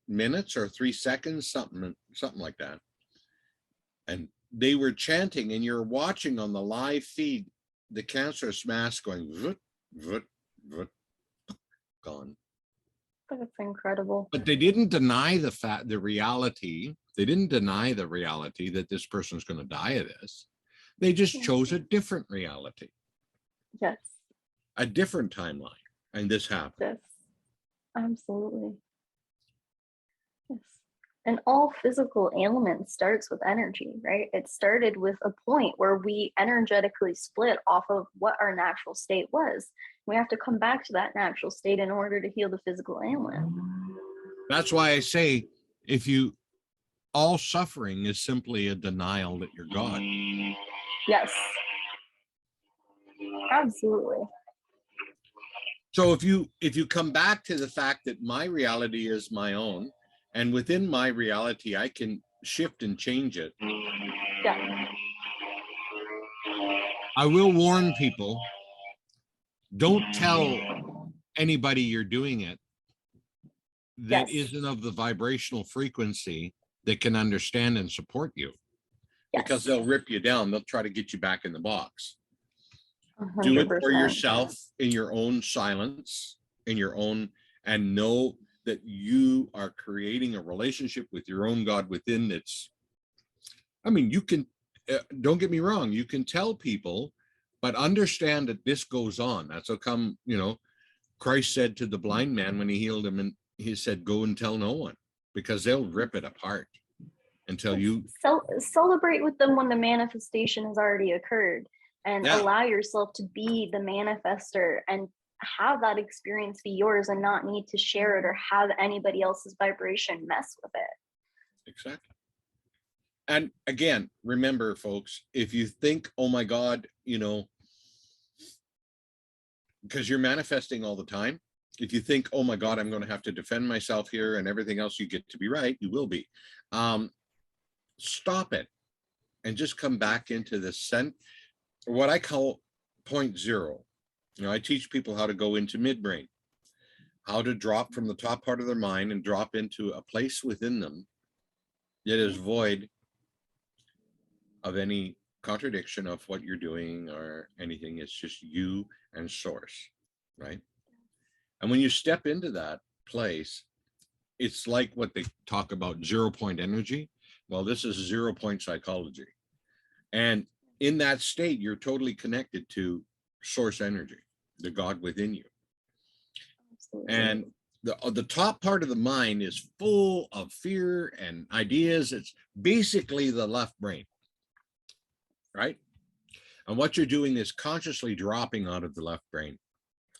minutes or 3 seconds, something like that. And they were chanting, and you're watching on the live feed the cancerous mass going, vut, vut, vut, gone. That's incredible. But they didn't deny the reality. They didn't deny the reality that this person's going to die of this. They just chose a different reality. Yes. A different timeline. And this happened. Yes. Absolutely. Yes. And all physical ailment starts with energy, right? It started with a point where we energetically split off of what our natural state was. We have to come back to that natural state in order to heal the physical ailment. That's why I say, all suffering is simply a denial that you're God. Yes. Absolutely. So if you come back to the fact that my reality is my own, and within my reality, I can shift and change it. Yeah. I will warn people, don't tell anybody you're doing it that Yes. isn't of the vibrational frequency that can understand and support you, because Yes. they'll rip you down. They'll try to get you back in the box. Do it for 100%. yourself in your own silence, in your own, and know that you are creating a relationship with your own God within. That's, I mean, you can, don't get me wrong, you can tell people, but understand that this goes on. That's how come, you know, Christ said to the blind man when he healed him, and he said, go and tell no one, because they'll rip it apart until you celebrate with them when the manifestation has already occurred, and allow yourself to be the manifester and have that experience be yours, and not need to share it or have anybody else's vibration mess with it. Exactly. And again, remember, folks, if you think, oh my God, you know, because you're manifesting all the time, if you think, oh my God, I'm going to have to defend myself here and everything else, you get to be right, you will be. Stop it and just come back into the what I call point zero. You know, I teach people how to go into midbrain, how to drop from the top part of their mind and drop into a place within them that is void of any contradiction of what you're doing or anything. It's just you and source, right? And when you step into that place, it's like what they talk about 0 point energy. Well, this is 0 point psychology. And in that state, you're totally connected to source energy, the God within you. Absolutely. And the top part of the mind is full of fear and ideas. It's basically the left brain, right? And what you're doing is consciously dropping out of the left brain,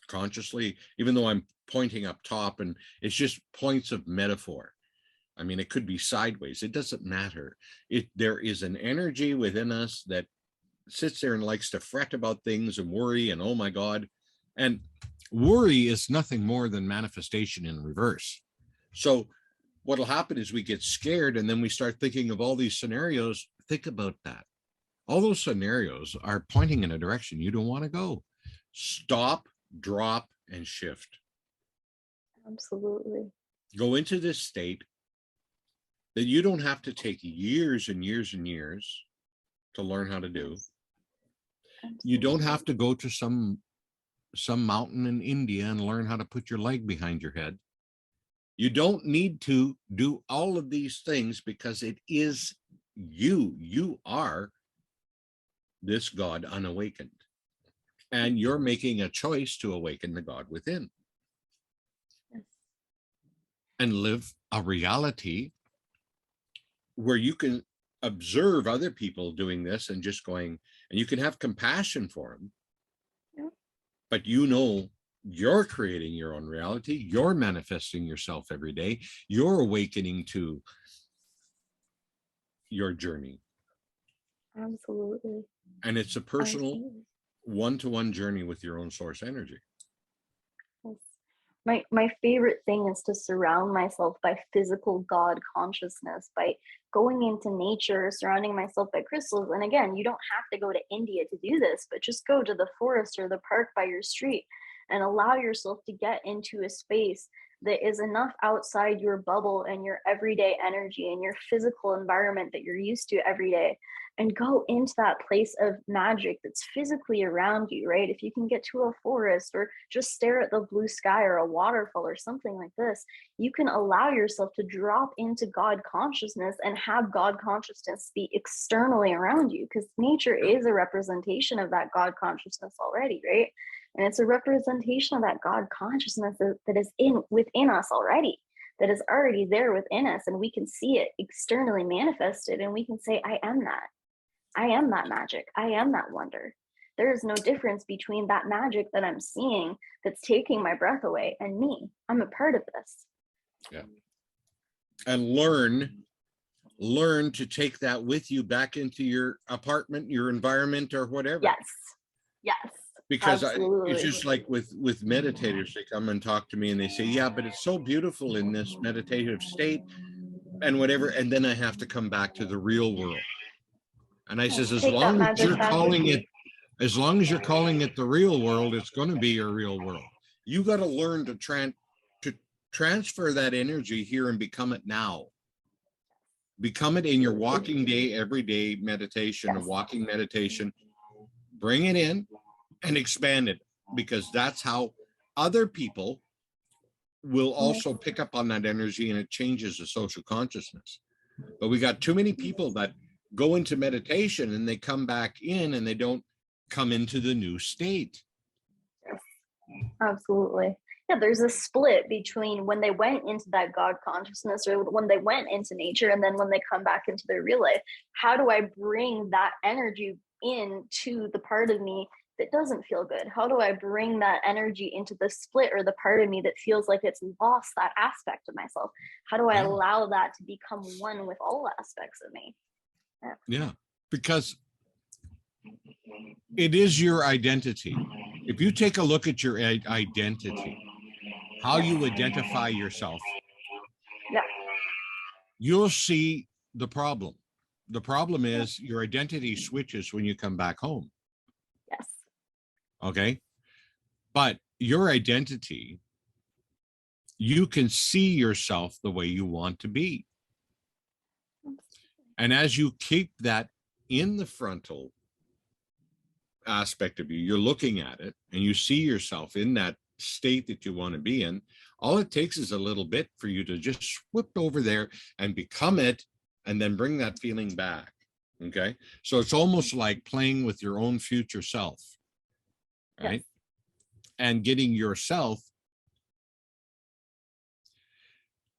consciously, even though I'm pointing up top, and it's just points of metaphor. I mean, it could be sideways. It doesn't matter. There is an energy within us that sits there and likes to fret about things and worry and, oh my God. And worry is nothing more than manifestation in reverse. So what'll happen is we get scared, and then we start thinking of all these scenarios. Think about that. All those scenarios are pointing in a direction you don't want to go. Stop, drop, and shift. Absolutely. Go into this state that you don't have to take years and years and years to learn how to do. Absolutely. You don't have to go to some mountain in India and learn how to put your leg behind your head. You don't need to do all of these things, because it is you. You are this God unawakened, and you're making a choice to awaken the God within. Yes. And live a reality where you can observe other people doing this and just going, and you can have compassion for them. Yeah. But you know, you're creating your own reality. You're manifesting yourself every day. You're awakening to your journey. Absolutely. And it's a personal one-to-one journey with your own source energy. My favorite thing is to surround myself by physical God consciousness, by going into nature, surrounding myself by crystals. And again, you don't have to go to India to do this, but just go to the forest or the park by your street and allow yourself to get into a space that is enough outside your bubble and your everyday energy and your physical environment that you're used to every day, and go into that place of magic that's physically around you, right? If you can get to a forest or just stare at the blue sky or a waterfall or something like this, you can allow yourself to drop into God consciousness and have God consciousness be externally around you, because nature is a representation of that God consciousness already, right? And it's a representation of that God consciousness that is within us already, that is already there within us, and we can see it externally manifested, and we can say, I am that. I am that magic. I am that wonder. There is no difference between that magic that I'm seeing that's taking my breath away and me. I'm a part of this. Yeah. And learn to take that with you back into your apartment, your environment, or whatever. Yes. Yes. Because it's just like with meditators, they come and talk to me and they say, yeah, but it's so beautiful in this meditative state and whatever. And then I have to come back to the real world. And I says, as long as you're calling it the real world, it's going to be your real world. You got to learn to transfer that energy here and become it now. Become it in your walking day, everyday meditation, or walking meditation. Bring it in and expand it, because that's how other people will also pick up on that energy, and it changes the social consciousness. But we got too many people that go into meditation and they come back in and they don't come into the new state. Yes, absolutely. Yeah, there's a split between when they went into that God consciousness, or when they went into nature, and then when they come back into their real life. How do I bring that energy into the part of me that doesn't feel good? How do I bring that energy into the split, or the part of me that feels like it's lost that aspect of myself? How do I allow that to become one with all aspects of me? Yeah, because it is your identity. If you take a look at your identity, how you identify yourself, you'll see the problem. The problem is your identity switches when you come back home. Yes. Okay. But your identity, you can see yourself the way you want to be. And as you keep that in the frontal aspect of you, you're looking at it and you see yourself in that state that you want to be in. All it takes is a little bit for you to just swoop over there and become it, and then bring that feeling back. Okay. So it's almost like playing with your own future self, right? Yes. And getting yourself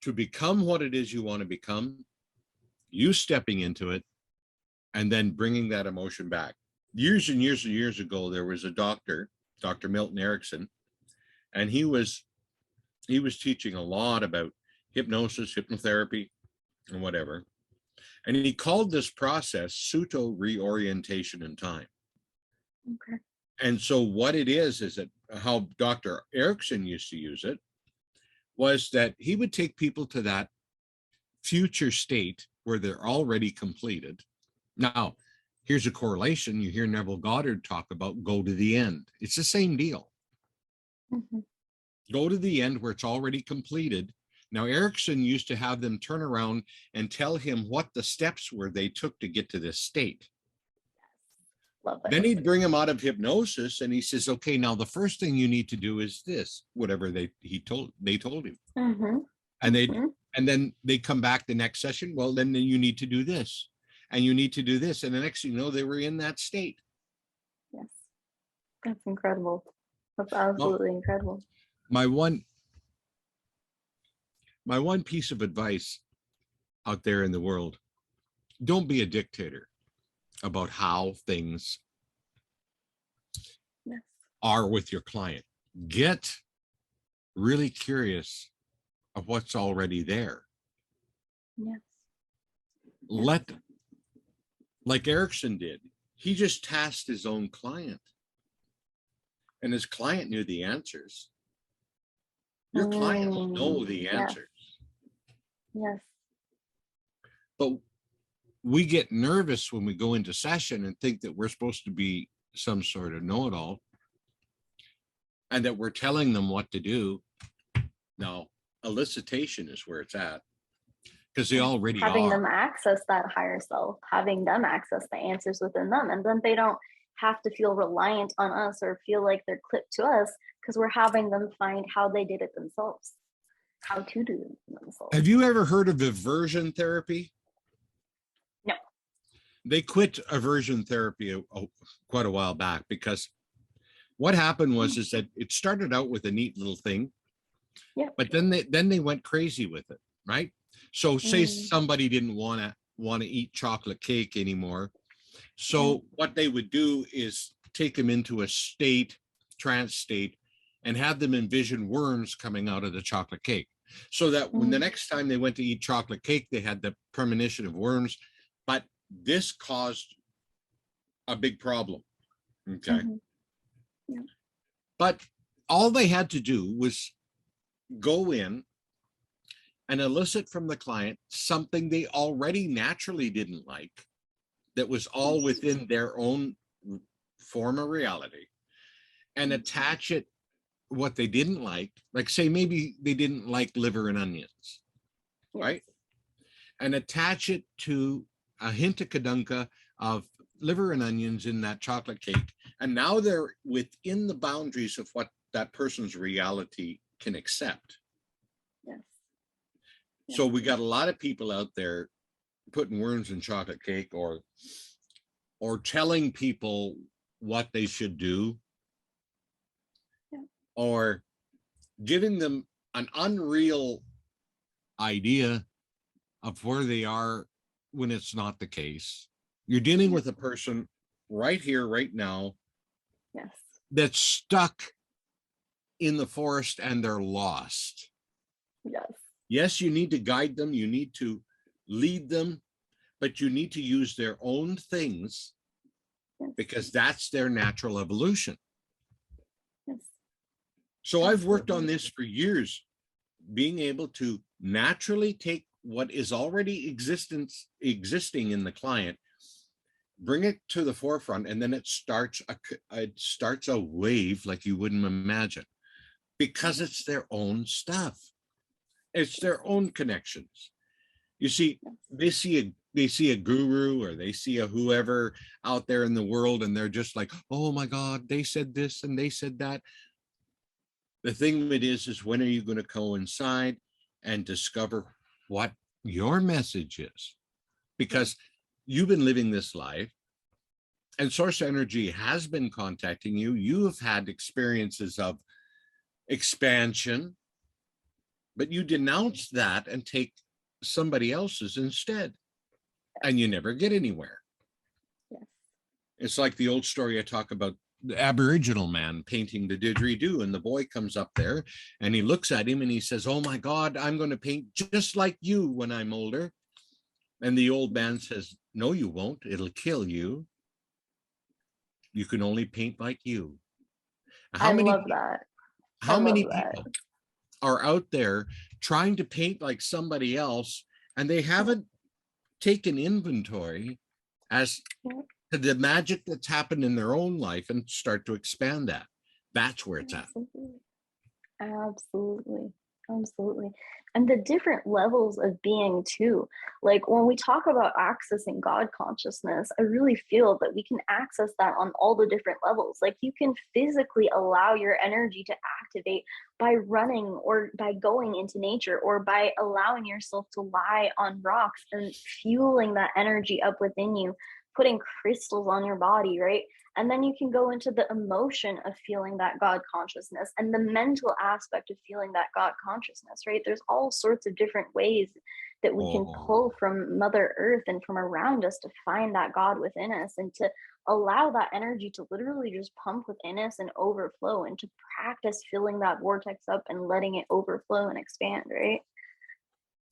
to become what it is you want to become, you stepping into it, and then bringing that emotion back. Years and years and years ago, there was a doctor, Dr. Milton Erickson, and he was teaching a lot about hypnosis, hypnotherapy, and whatever. And he called this process pseudo reorientation in time. Okay. And so what it is that how Dr. Erickson used to use it was that he would take people to that future state where they're already completed. Now, here's a correlation. You hear Neville Goddard talk about go to the end. It's the same deal. Mm-hmm. Go to the end where it's already completed. Now, Erickson used to have them turn around and tell him what the steps were they took to get to this state. Love it. Then he'd bring him out of hypnosis and he says, okay, now the first thing you need to do is this, whatever they told him. Mm-hmm. And then they come back the next session. Well, then you need to do this and you need to do this. And the next thing you know, they were in that state. Yes. That's incredible. That's absolutely incredible. My one piece of advice out there in the world, don't be a dictator about how things are with your client. Get really curious of what's already there. Yes. Like Erickson did, he just tasked his own client, and his client knew the answers. Your client will know the answers. Yes. But we get nervous when we go into session and think that we're supposed to be some sort of know-it-all and that we're telling them what to do. Now, elicitation is where it's at, because they already having are. Them access that higher self, having them access the answers within them, and then they don't have to feel reliant on us or feel like they're clipped to us, because we're having them find how they did it themselves, how to do it themselves. Have you ever heard of aversion therapy? No. They quit aversion therapy quite a while back, because what happened was is that it started out with a neat little thing, but then they went crazy with it, right? So say somebody didn't want to eat chocolate cake anymore. So what they would do is take them into a trance state, and have them envision worms coming out of the chocolate cake, so that when the next time they went to eat chocolate cake, they had the premonition of worms. But this caused a big problem. Okay. Yeah. But all they had to do was go in and elicit from the client something they already naturally didn't like, that was all within their own form of reality, and attach it what they didn't like say maybe they didn't like liver and onions, right? And attach it to a hint of kadunka of liver and onions in that chocolate cake. And now they're within the boundaries of what that person's reality can accept. Yes. So we got a lot of people out there putting worms in chocolate cake, or telling people what they should do, or giving them an unreal idea of where they are when it's not the case. You're dealing with a person right here, right now, Yes. that's stuck in the forest and they're lost. Yes. Yes, you need to guide them, you need to lead them, but you need to use their own things because that's their natural evolution. Yes. So I've worked on this for years, being able to naturally take what is already existing in the client, bring it to the forefront, and then it starts a wave like you wouldn't imagine, because it's their own stuff. It's their own connections. You see, they see a guru, or they see a whoever out there in the world, and they're just like, oh my God, they said this and they said that. The thing of it is when are you going to coincide and discover what your message is? Because you've been living this life, and source energy has been contacting you. You have had experiences of expansion, but you denounce that and take somebody else's instead, and you never get anywhere. Yes. It's like the old story I talk about, the Aboriginal man painting the didgeridoo, and the boy comes up there and he looks at him and he says, oh my God, I'm going to paint just like you when I'm older. And the old man says, no, you won't. It'll kill you. You can only paint like you. I love that. How many people are out there trying to paint like somebody else, and they haven't taken inventory as to the magic that's happened in their own life and start to expand that? That's where it's at. Absolutely. Absolutely. And the different levels of being too. Like when we talk about accessing God consciousness, I really feel that we can access that on all the different levels. Like you can physically allow your energy to activate by running, or by going into nature, or by allowing yourself to lie on rocks and fueling that energy up within you, putting crystals on your body, right? And then you can go into the emotion of feeling that God consciousness, and the mental aspect of feeling that God consciousness, right? There's all sorts of different ways that we can pull from Mother Earth and from around us to find that God within us, and to allow that energy to literally just pump within us and overflow, and to practice filling that vortex up and letting it overflow and expand, right?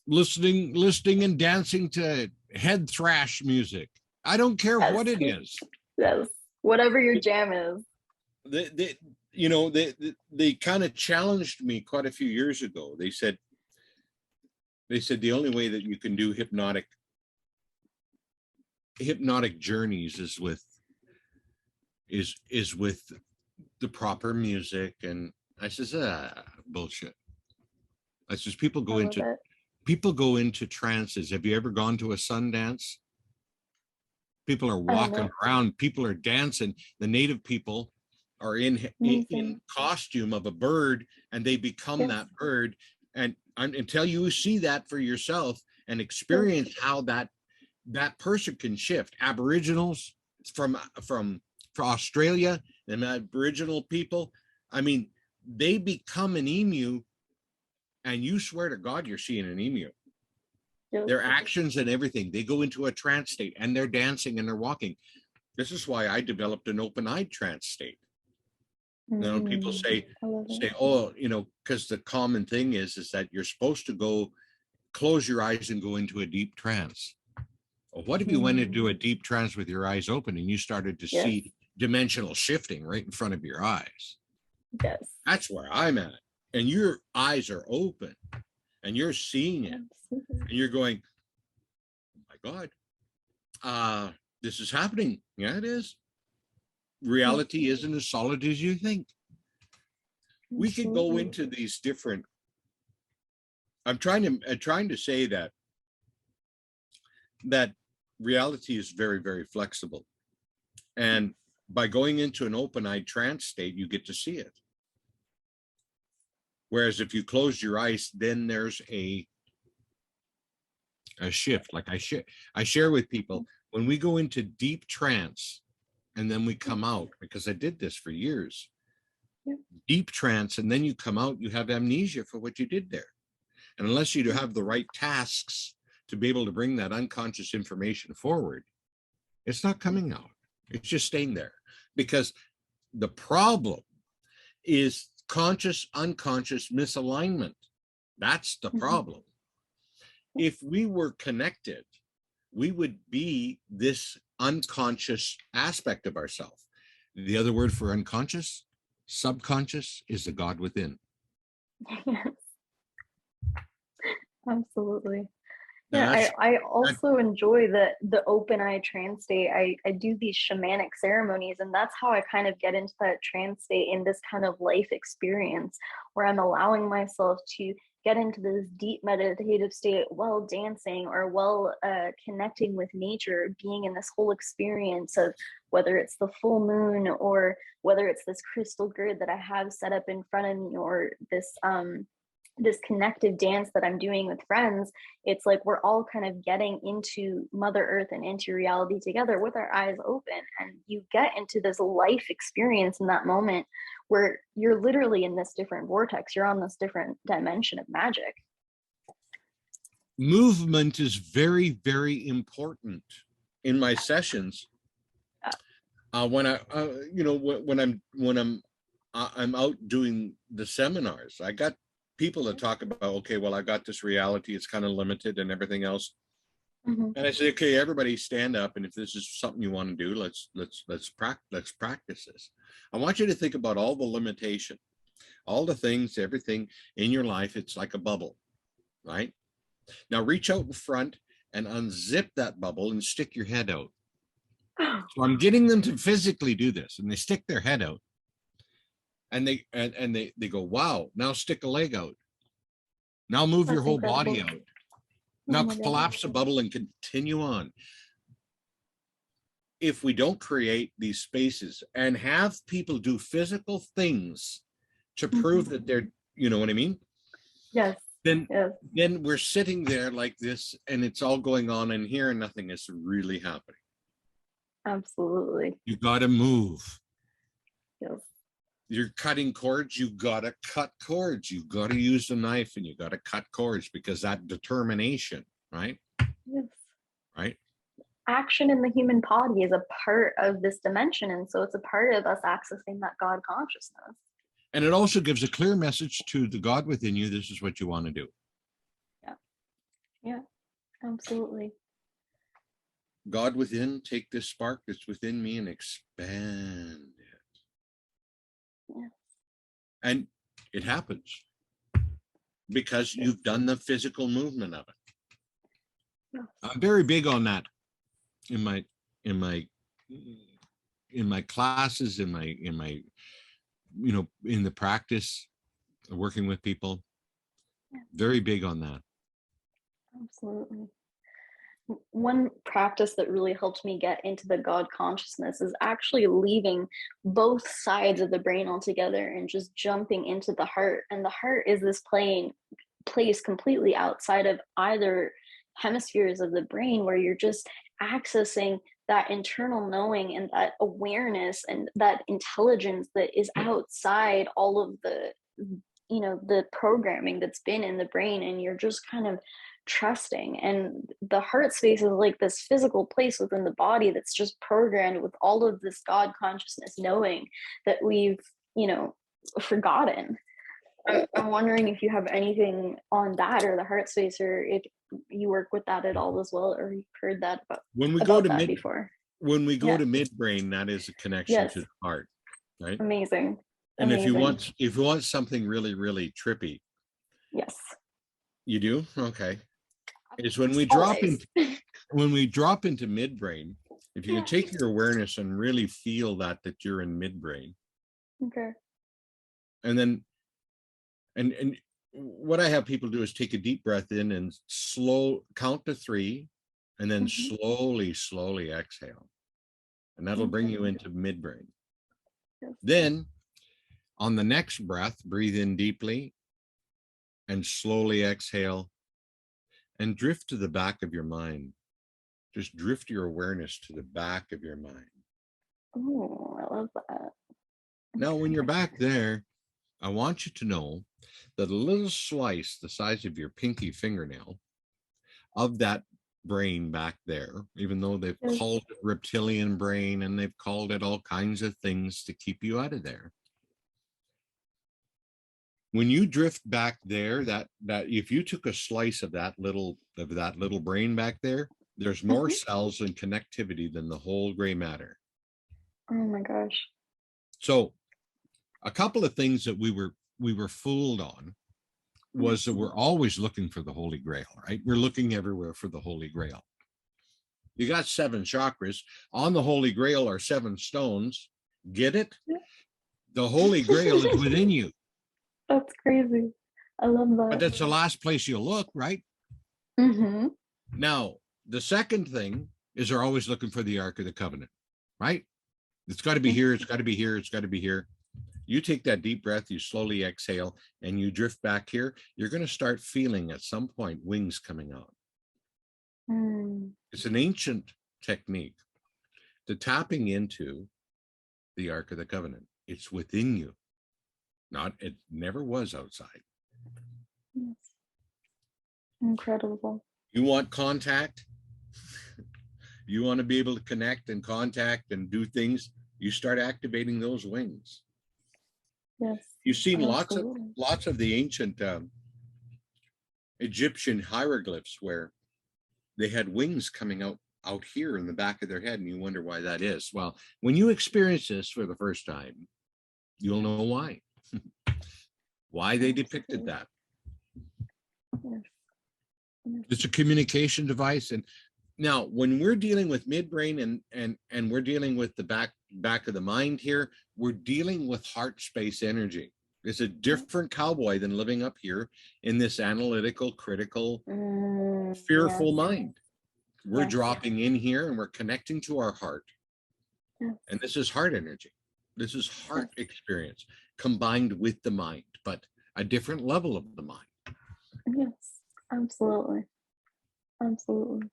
Listening and dancing to head thrash music. I don't care what it is. Yes. Whatever your jam is. They kind of challenged me quite a few years ago. They said the only way that you can do hypnotic journeys is with the proper music. And I says, bullshit. I says, people go into trances. Have you ever gone to a sun dance? People are walking around, people are dancing. The native people are in costume of a bird, and they become that bird. And until you see that for yourself and experience how that person can shift. Aboriginals from Australia, and Aboriginal people, I mean, they become an emu, and you swear to God you're seeing an emu. Their actions and everything, they go into a trance state, and they're dancing and they're walking. This is why I developed an open-eyed trance state. People say, oh, because the common thing is that you're supposed to go close your eyes and go into a deep trance. Well, what if you went into a deep trance with your eyes open and you started to see dimensional shifting right in front of your eyes? Yes. That's where I'm at. And your eyes are open and you're seeing it. And you're going, oh my God, this is happening. Yeah, it is. Reality isn't as solid as you think. we could go into these different, I'm trying to say that reality is very, very flexible. And by going into an open-eyed trance state, you get to see it. Whereas if you close your eyes, then there's a shift. Like I share with people, when we go into deep trance and then we come out, because I did this for years, deep trance, and then you come out, you have amnesia for what you did there. And unless you have the right tasks to be able to bring that unconscious information forward, it's not coming out. It's just staying there. Because the problem is conscious, unconscious misalignment. That's the problem. If we were connected, we would be this unconscious aspect of ourselves. The other word for unconscious, subconscious, is the God within. Yes. Absolutely. Yeah, I also enjoy the open-eye trance state. I do these shamanic ceremonies, and that's how I kind of get into that trance state in this kind of life experience where I'm allowing myself to get into this deep meditative state while dancing or while connecting with nature, being in this whole experience of whether it's the full moon or whether it's this crystal grid that I have set up in front of me, or this connective dance that I'm doing with friends. It's like we're all kind of getting into Mother Earth and into reality together with our eyes open. And you get into this life experience in that moment where you're literally in this different vortex. You're on this different dimension of magic. Movement is very, very important in my sessions. When I, when I'm out doing the seminars, I got people that talk about, okay, well, I got this reality, it's kind of limited and everything else. And I say, okay, everybody stand up, and if this is something you want to do, let's practice this. I want you to think about all the limitation, all the things, everything in your life. It's like a bubble, right? Now reach out in front and unzip that bubble and stick your head out. So I'm getting them to physically do this, and they stick their head out. And they go, wow, now stick a leg out. Now move your whole body out. Now collapse the bubble and continue on. If we don't create these spaces and have people do physical things to prove that they're, you know what I mean? Yes. Then we're sitting there like this, and it's all going on in here, and nothing is really happening. Absolutely. You got to move. Yes. You're cutting cords, you gotta cut cords, you gotta use the knife, and you gotta cut cords, because that determination, right? Yes. Right? Action in the human body is a part of this dimension, and so it's a part of us accessing that God consciousness. And it also gives a clear message to the God within you, this is what you want to do. Yeah, absolutely. God within, take this spark that's within me and expand it. Yeah. And it happens because you've done the physical movement of it. Yes. I'm very big on that in my classes, in my in the practice, working with people. Very big on that. Absolutely. One practice that really helped me get into the God consciousness is actually leaving both sides of the brain altogether and just jumping into the heart. And the heart is this place completely outside of either hemispheres of the brain, where you're just accessing that internal knowing and that awareness and that intelligence that is outside all of the programming that's been in the brain, and you're just kind of trusting. And the heart space is like this physical place within the body that's just programmed with all of this God consciousness knowing that we've forgotten. I'm wondering if you have anything on that, or the heart space, or if you work with that at all as well, or you've heard that before. When we go to midbrain, that is a connection to the heart, right? Amazing. And if you want something really, really trippy, yes, you do. Okay, is when we drop into midbrain. If you can take your awareness and really feel that you're in midbrain. Okay. And then And what I have people do is take a deep breath in and count to 3, and then slowly exhale. And that'll bring you into midbrain. Yes. Then on the next breath, breathe in deeply and slowly exhale and drift to the back of your mind. Just drift your awareness to the back of your mind. Oh, I love that. Now, when you're back there, I want you to know that a little slice the size of your pinky fingernail of that brain back there, even though they've called it reptilian brain and they've called it all kinds of things to keep you out of there. When you drift back there, that if you took a slice of that little brain back there, there's more cells and connectivity than the whole gray matter. Oh my gosh. So a couple of things that we were fooled on was that we're always looking for the Holy Grail, right? We're looking everywhere for the Holy Grail. You got 7 chakras. On the Holy Grail are 7 stones. Get it? The Holy Grail is within you. That's crazy. I love that. But that's the last place you'll look, right? Now, the second thing is they're always looking for the Ark of the Covenant, right? It's got to be here. It's got to be here. It's got to be here. You take that deep breath, you slowly exhale, and you drift back here. You're going to start feeling at some point wings coming out. It's an ancient technique to tapping into the Ark of the Covenant. It's within you. It never was outside. Yes. Incredible. You want contact? You want to be able to connect and contact and do things? You start activating those wings. Yes. You've seen lots of the ancient Egyptian hieroglyphs where they had wings coming out here in the back of their head, and you wonder why that is. Well, when you experience this for the first time, you'll know why. Why they depicted that. It's a communication device. And now when we're dealing with midbrain and we're dealing with the back of the mind here, we're dealing with heart space energy. It's a different cowboy than living up here in this analytical, critical, fearful mind. We're dropping in here and we're connecting to our heart. And this is heart energy. This is heart experience combined with the mind, but a different level of the mind. Yes, absolutely. Absolutely.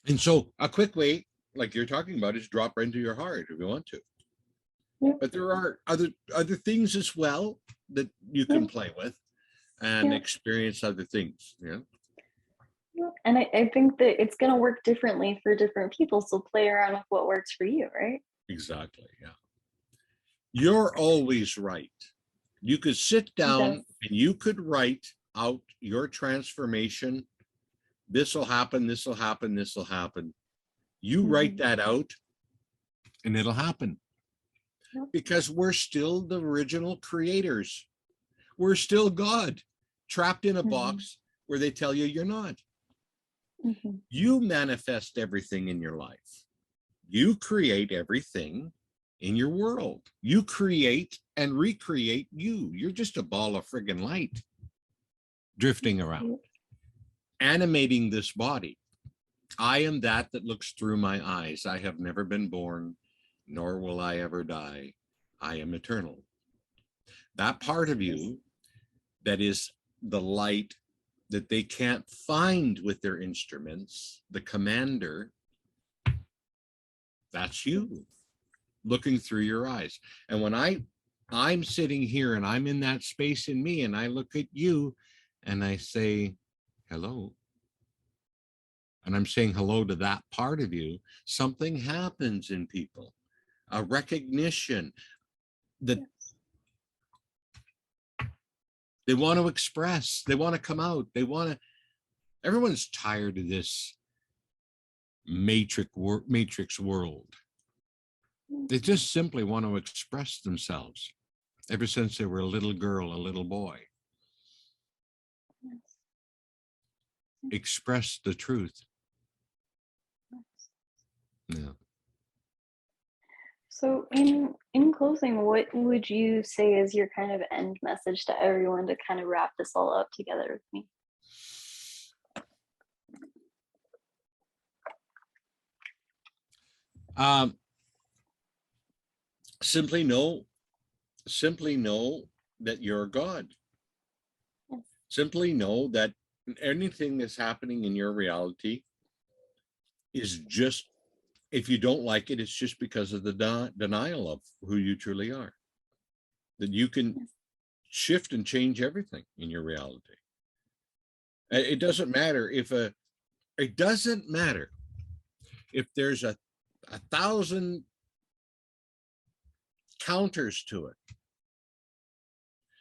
And so a quick way, like you're talking about, is drop right into your heart if you want to. But there are other things as well that you can play with and experience other things. And I think that it's going to work differently for different people. So play around with what works for you, right? Exactly. Yeah. You're always right. You could sit down and you could write out your transformation. This will happen. This will happen. This will happen. You write that out and it'll happen. Because we're still the original creators. We're still God, trapped in a box where they tell you you're not. You manifest everything in your life. You create everything in your world. You create and recreate you. You're just a ball of friggin' light drifting around, animating this body. I am that looks through my eyes. I have never been born, nor will I ever die. I am eternal. That part of you that is the light that they can't find with their instruments, the commander, that's you looking through your eyes. And when I'm sitting here and I'm in that space in me and I look at you and I say, hello. And I'm saying hello to that part of you, something happens in people, a recognition that they want to express, they want to come out, everyone's tired of this matrix world. They just simply want to express themselves ever since they were a little girl, a little boy. Express the truth. Yeah. So in closing, what would you say is your kind of end message to everyone to kind of wrap this all up together with me? Um, simply know that you're God. Yes. Simply know that anything that's happening in your reality is just, if you don't like it, it's just because of the denial of who you truly are. That you can Yes. shift and change everything in your reality. It doesn't matter if there's a 1,000 counters to it.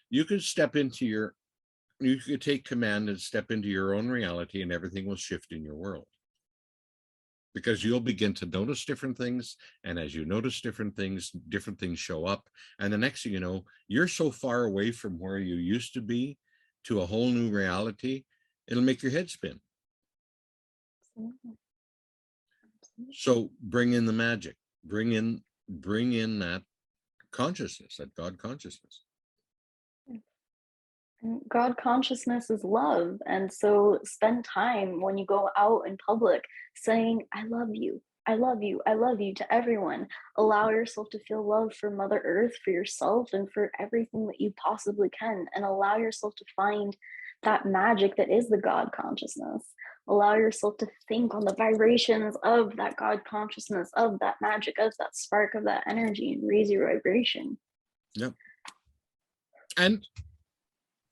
You could take command and step into your own reality, and everything will shift in your world. Because you'll begin to notice different things. And as you notice different things show up. And the next thing you know, you're so far away from where you used to be to a whole new reality, it'll make your head spin. Absolutely. Absolutely. So bring in the magic, bring in that consciousness, that God consciousness. And God consciousness is love. And so spend time when you go out in public saying, I love you. I love you. I love you to everyone. Allow yourself to feel love for Mother Earth, for yourself, and for everything that you possibly can. And allow yourself to find that magic that is the God consciousness. Allow yourself to think on the vibrations of that God consciousness, of that magic, of that spark, of that energy, and raise your vibration. Yep. And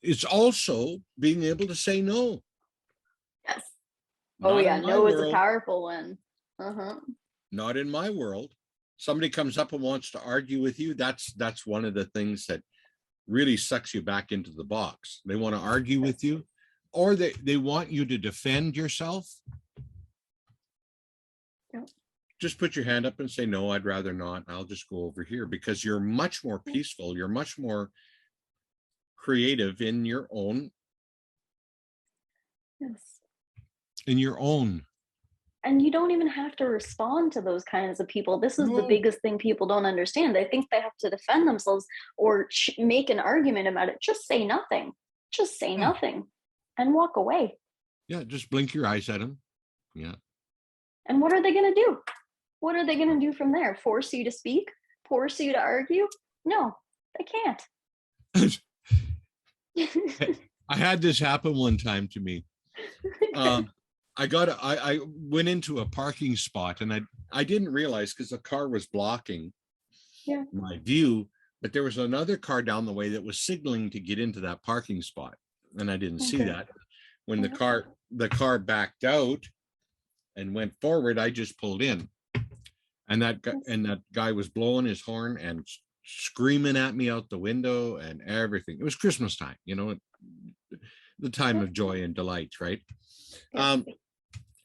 it's also being able to say no. Yes. Oh Not yeah, in my no is a world. powerful one. Not in my world. Somebody comes up and wants to argue with you. That's one of the things that really sucks you back into the box. They want to argue with you, or they want you to defend yourself. Yep. Just put your hand up and say, no, I'd rather not. I'll just go over here, because you're much more peaceful. You're much more creative in your own. Yes. In your own. And you don't even have to respond to those kinds of people. This is the biggest thing people don't understand. They think they have to defend themselves or make an argument about it. Just say nothing. Just say nothing and walk away. Yeah, just blink your eyes at them. Yeah. And what are they going to do? What are they going to do from there? Force you to speak? Force you to argue? No, they can't. I had this happen one time to me. I went into a parking spot, and I didn't realize, because the car was blocking my view, but there was another car down the way that was signaling to get into that parking spot, and I didn't see that. When the car backed out and went forward, I just pulled in, and that guy was blowing his horn and screaming at me out the window and everything. It was Christmas time, the time of joy and delight, right?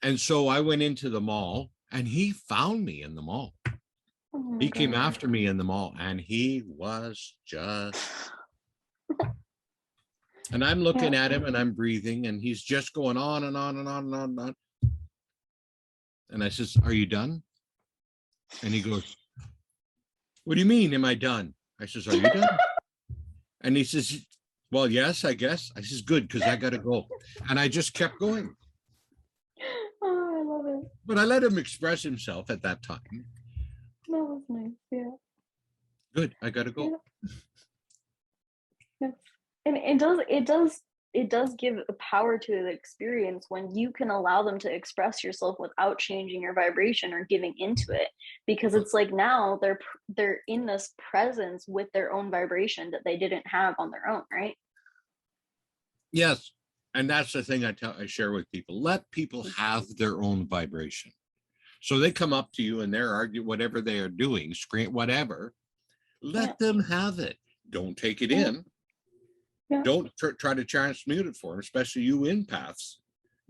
And so I went into the mall, and he found me in the mall. He came after me in the mall, and he was just, and I'm looking at him, and I'm breathing, and he's just going on and on and on and on and on. And I says, are you done? And he goes, what do you mean, am I done? I says, are you done? And he says, well, yes, I guess. I says, good, because I got to go. And I just kept going. Oh, I love it. But I let him express himself at that time. That was nice. Yeah. Good. I got to go. Yeah. And it does give a power to the experience when you can allow them to express yourself without changing your vibration or giving into it, because it's like now they're in this presence with their own vibration that they didn't have on their own, right? Yes. And that's the thing I share with people. Let people have their own vibration. So they come up to you and they're arguing whatever they are doing, scream, whatever. Let them have it. Don't take it in. Don't try to transmute it for them, especially you empaths.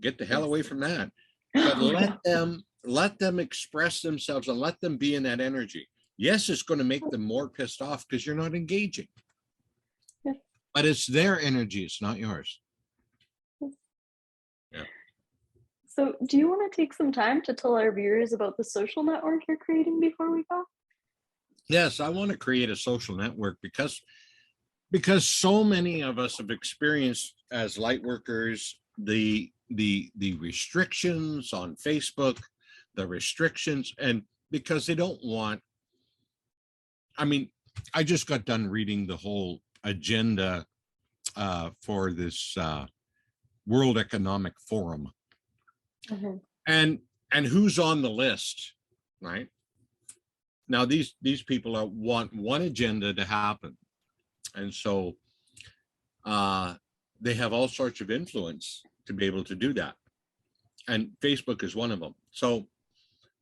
Get the hell away from that. But let them express themselves and let them be in that energy. Yes, it's going to make them more pissed off because you're not engaging. But it's their energy, it's not yours. Yeah. So do you want to take some time to tell our viewers about the social network you're creating before we go? Yes, I want to create a social network because so many of us have experienced as light workers the restrictions on Facebook, the restrictions, and because they don't want, I mean, I just got done reading the whole agenda for this World Economic Forum, Mhm. and who's on the list, right? Now these people want one agenda to happen, and so uh, they have all sorts of influence to be able to do that, and Facebook is one of them. So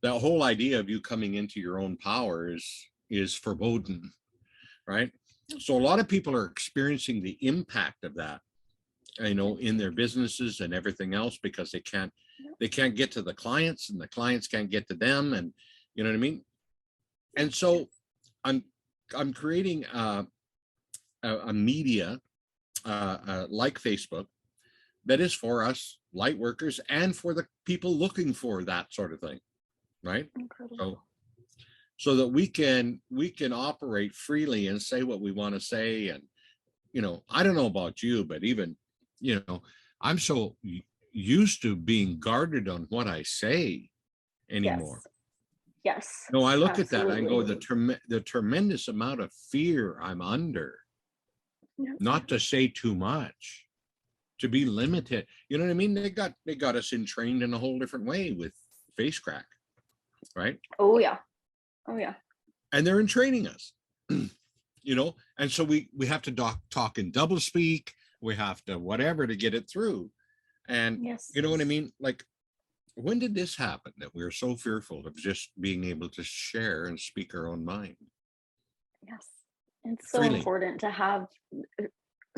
that whole idea of you coming into your own power is foreboding, right? So a lot of people are experiencing the impact of that, you know, in their businesses and everything else, because they can't get to the clients, and the clients can't get to them, and you know what I mean. And so i'm I'm creating a media like Facebook that is for us light workers and for the people looking for that sort of thing, right? Incredible. So that we can operate freely and say what we want to say. And you know, I don't know about you, but even, you know, I'm so used to being guarded on what I say anymore. Yes. Yes. No, I look at that and go, Absolutely. the tremendous amount of fear I'm under, Yeah. not to say too much, to be limited. You know what I mean? They got us trained in a whole different way with face crack, right? Oh yeah. Oh yeah. And they're training us, you know, and so we have to talk in double speak. We have to whatever to get it through. And Yes. you know what I mean? Like, when did this happen that we're so fearful of just being able to share and speak our own mind Yes. It's so freely? important to have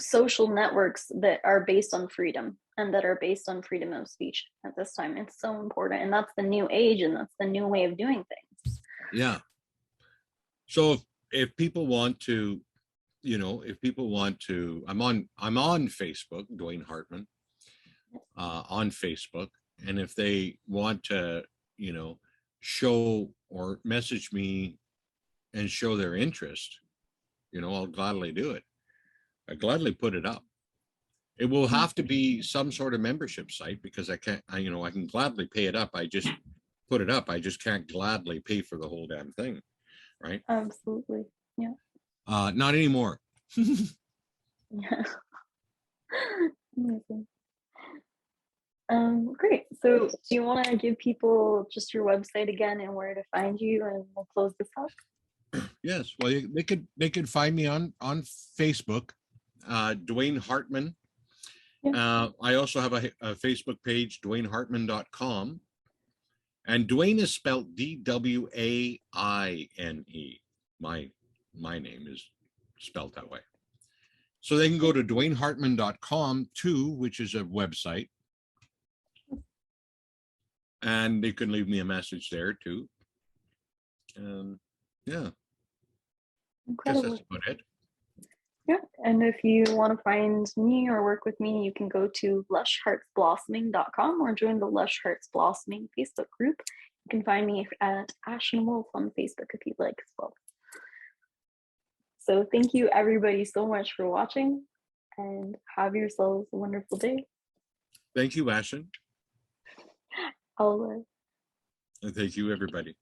social networks that are based on freedom and that are based on freedom of speech at this time. It's so important. And that's the new age and that's the new way of doing things. Yeah. So if people want to, you know, if people want to, I'm on Facebook, Dwaine Hartman, on Facebook. And if they want to, you know, show or message me and show their interest, you know, I'll gladly do it. I gladly put it up. It will have to be some sort of membership site, because I can't, you know, I can gladly pay it up. I just put it up. I just can't gladly pay for the whole damn thing, right? Absolutely. Yeah. Not anymore. Yeah. Amazing. Great. So do you want to give people just your website again and where to find you, and we'll close this up? Yes. Well, they could find me on Facebook, Dwaine Hartman. Yeah. I also have a Facebook page, DwaineHartman.com. And Dwaine is spelled Dwaine. My name is spelled that way. So they can go to DwaineHartman.com too, which is a website. And they can leave me a message there too. Yeah, I guess that's Incredible. about it. Yeah. And if you want to find me or work with me, you can go to lushheartsblossoming.com or join the Lush Hearts Blossoming Facebook group. You can find me at Ashen Wolf on Facebook if you'd like as well. So thank you everybody so much for watching, and have yourselves a wonderful day. Thank you, Ashen. I'll And thank you, everybody.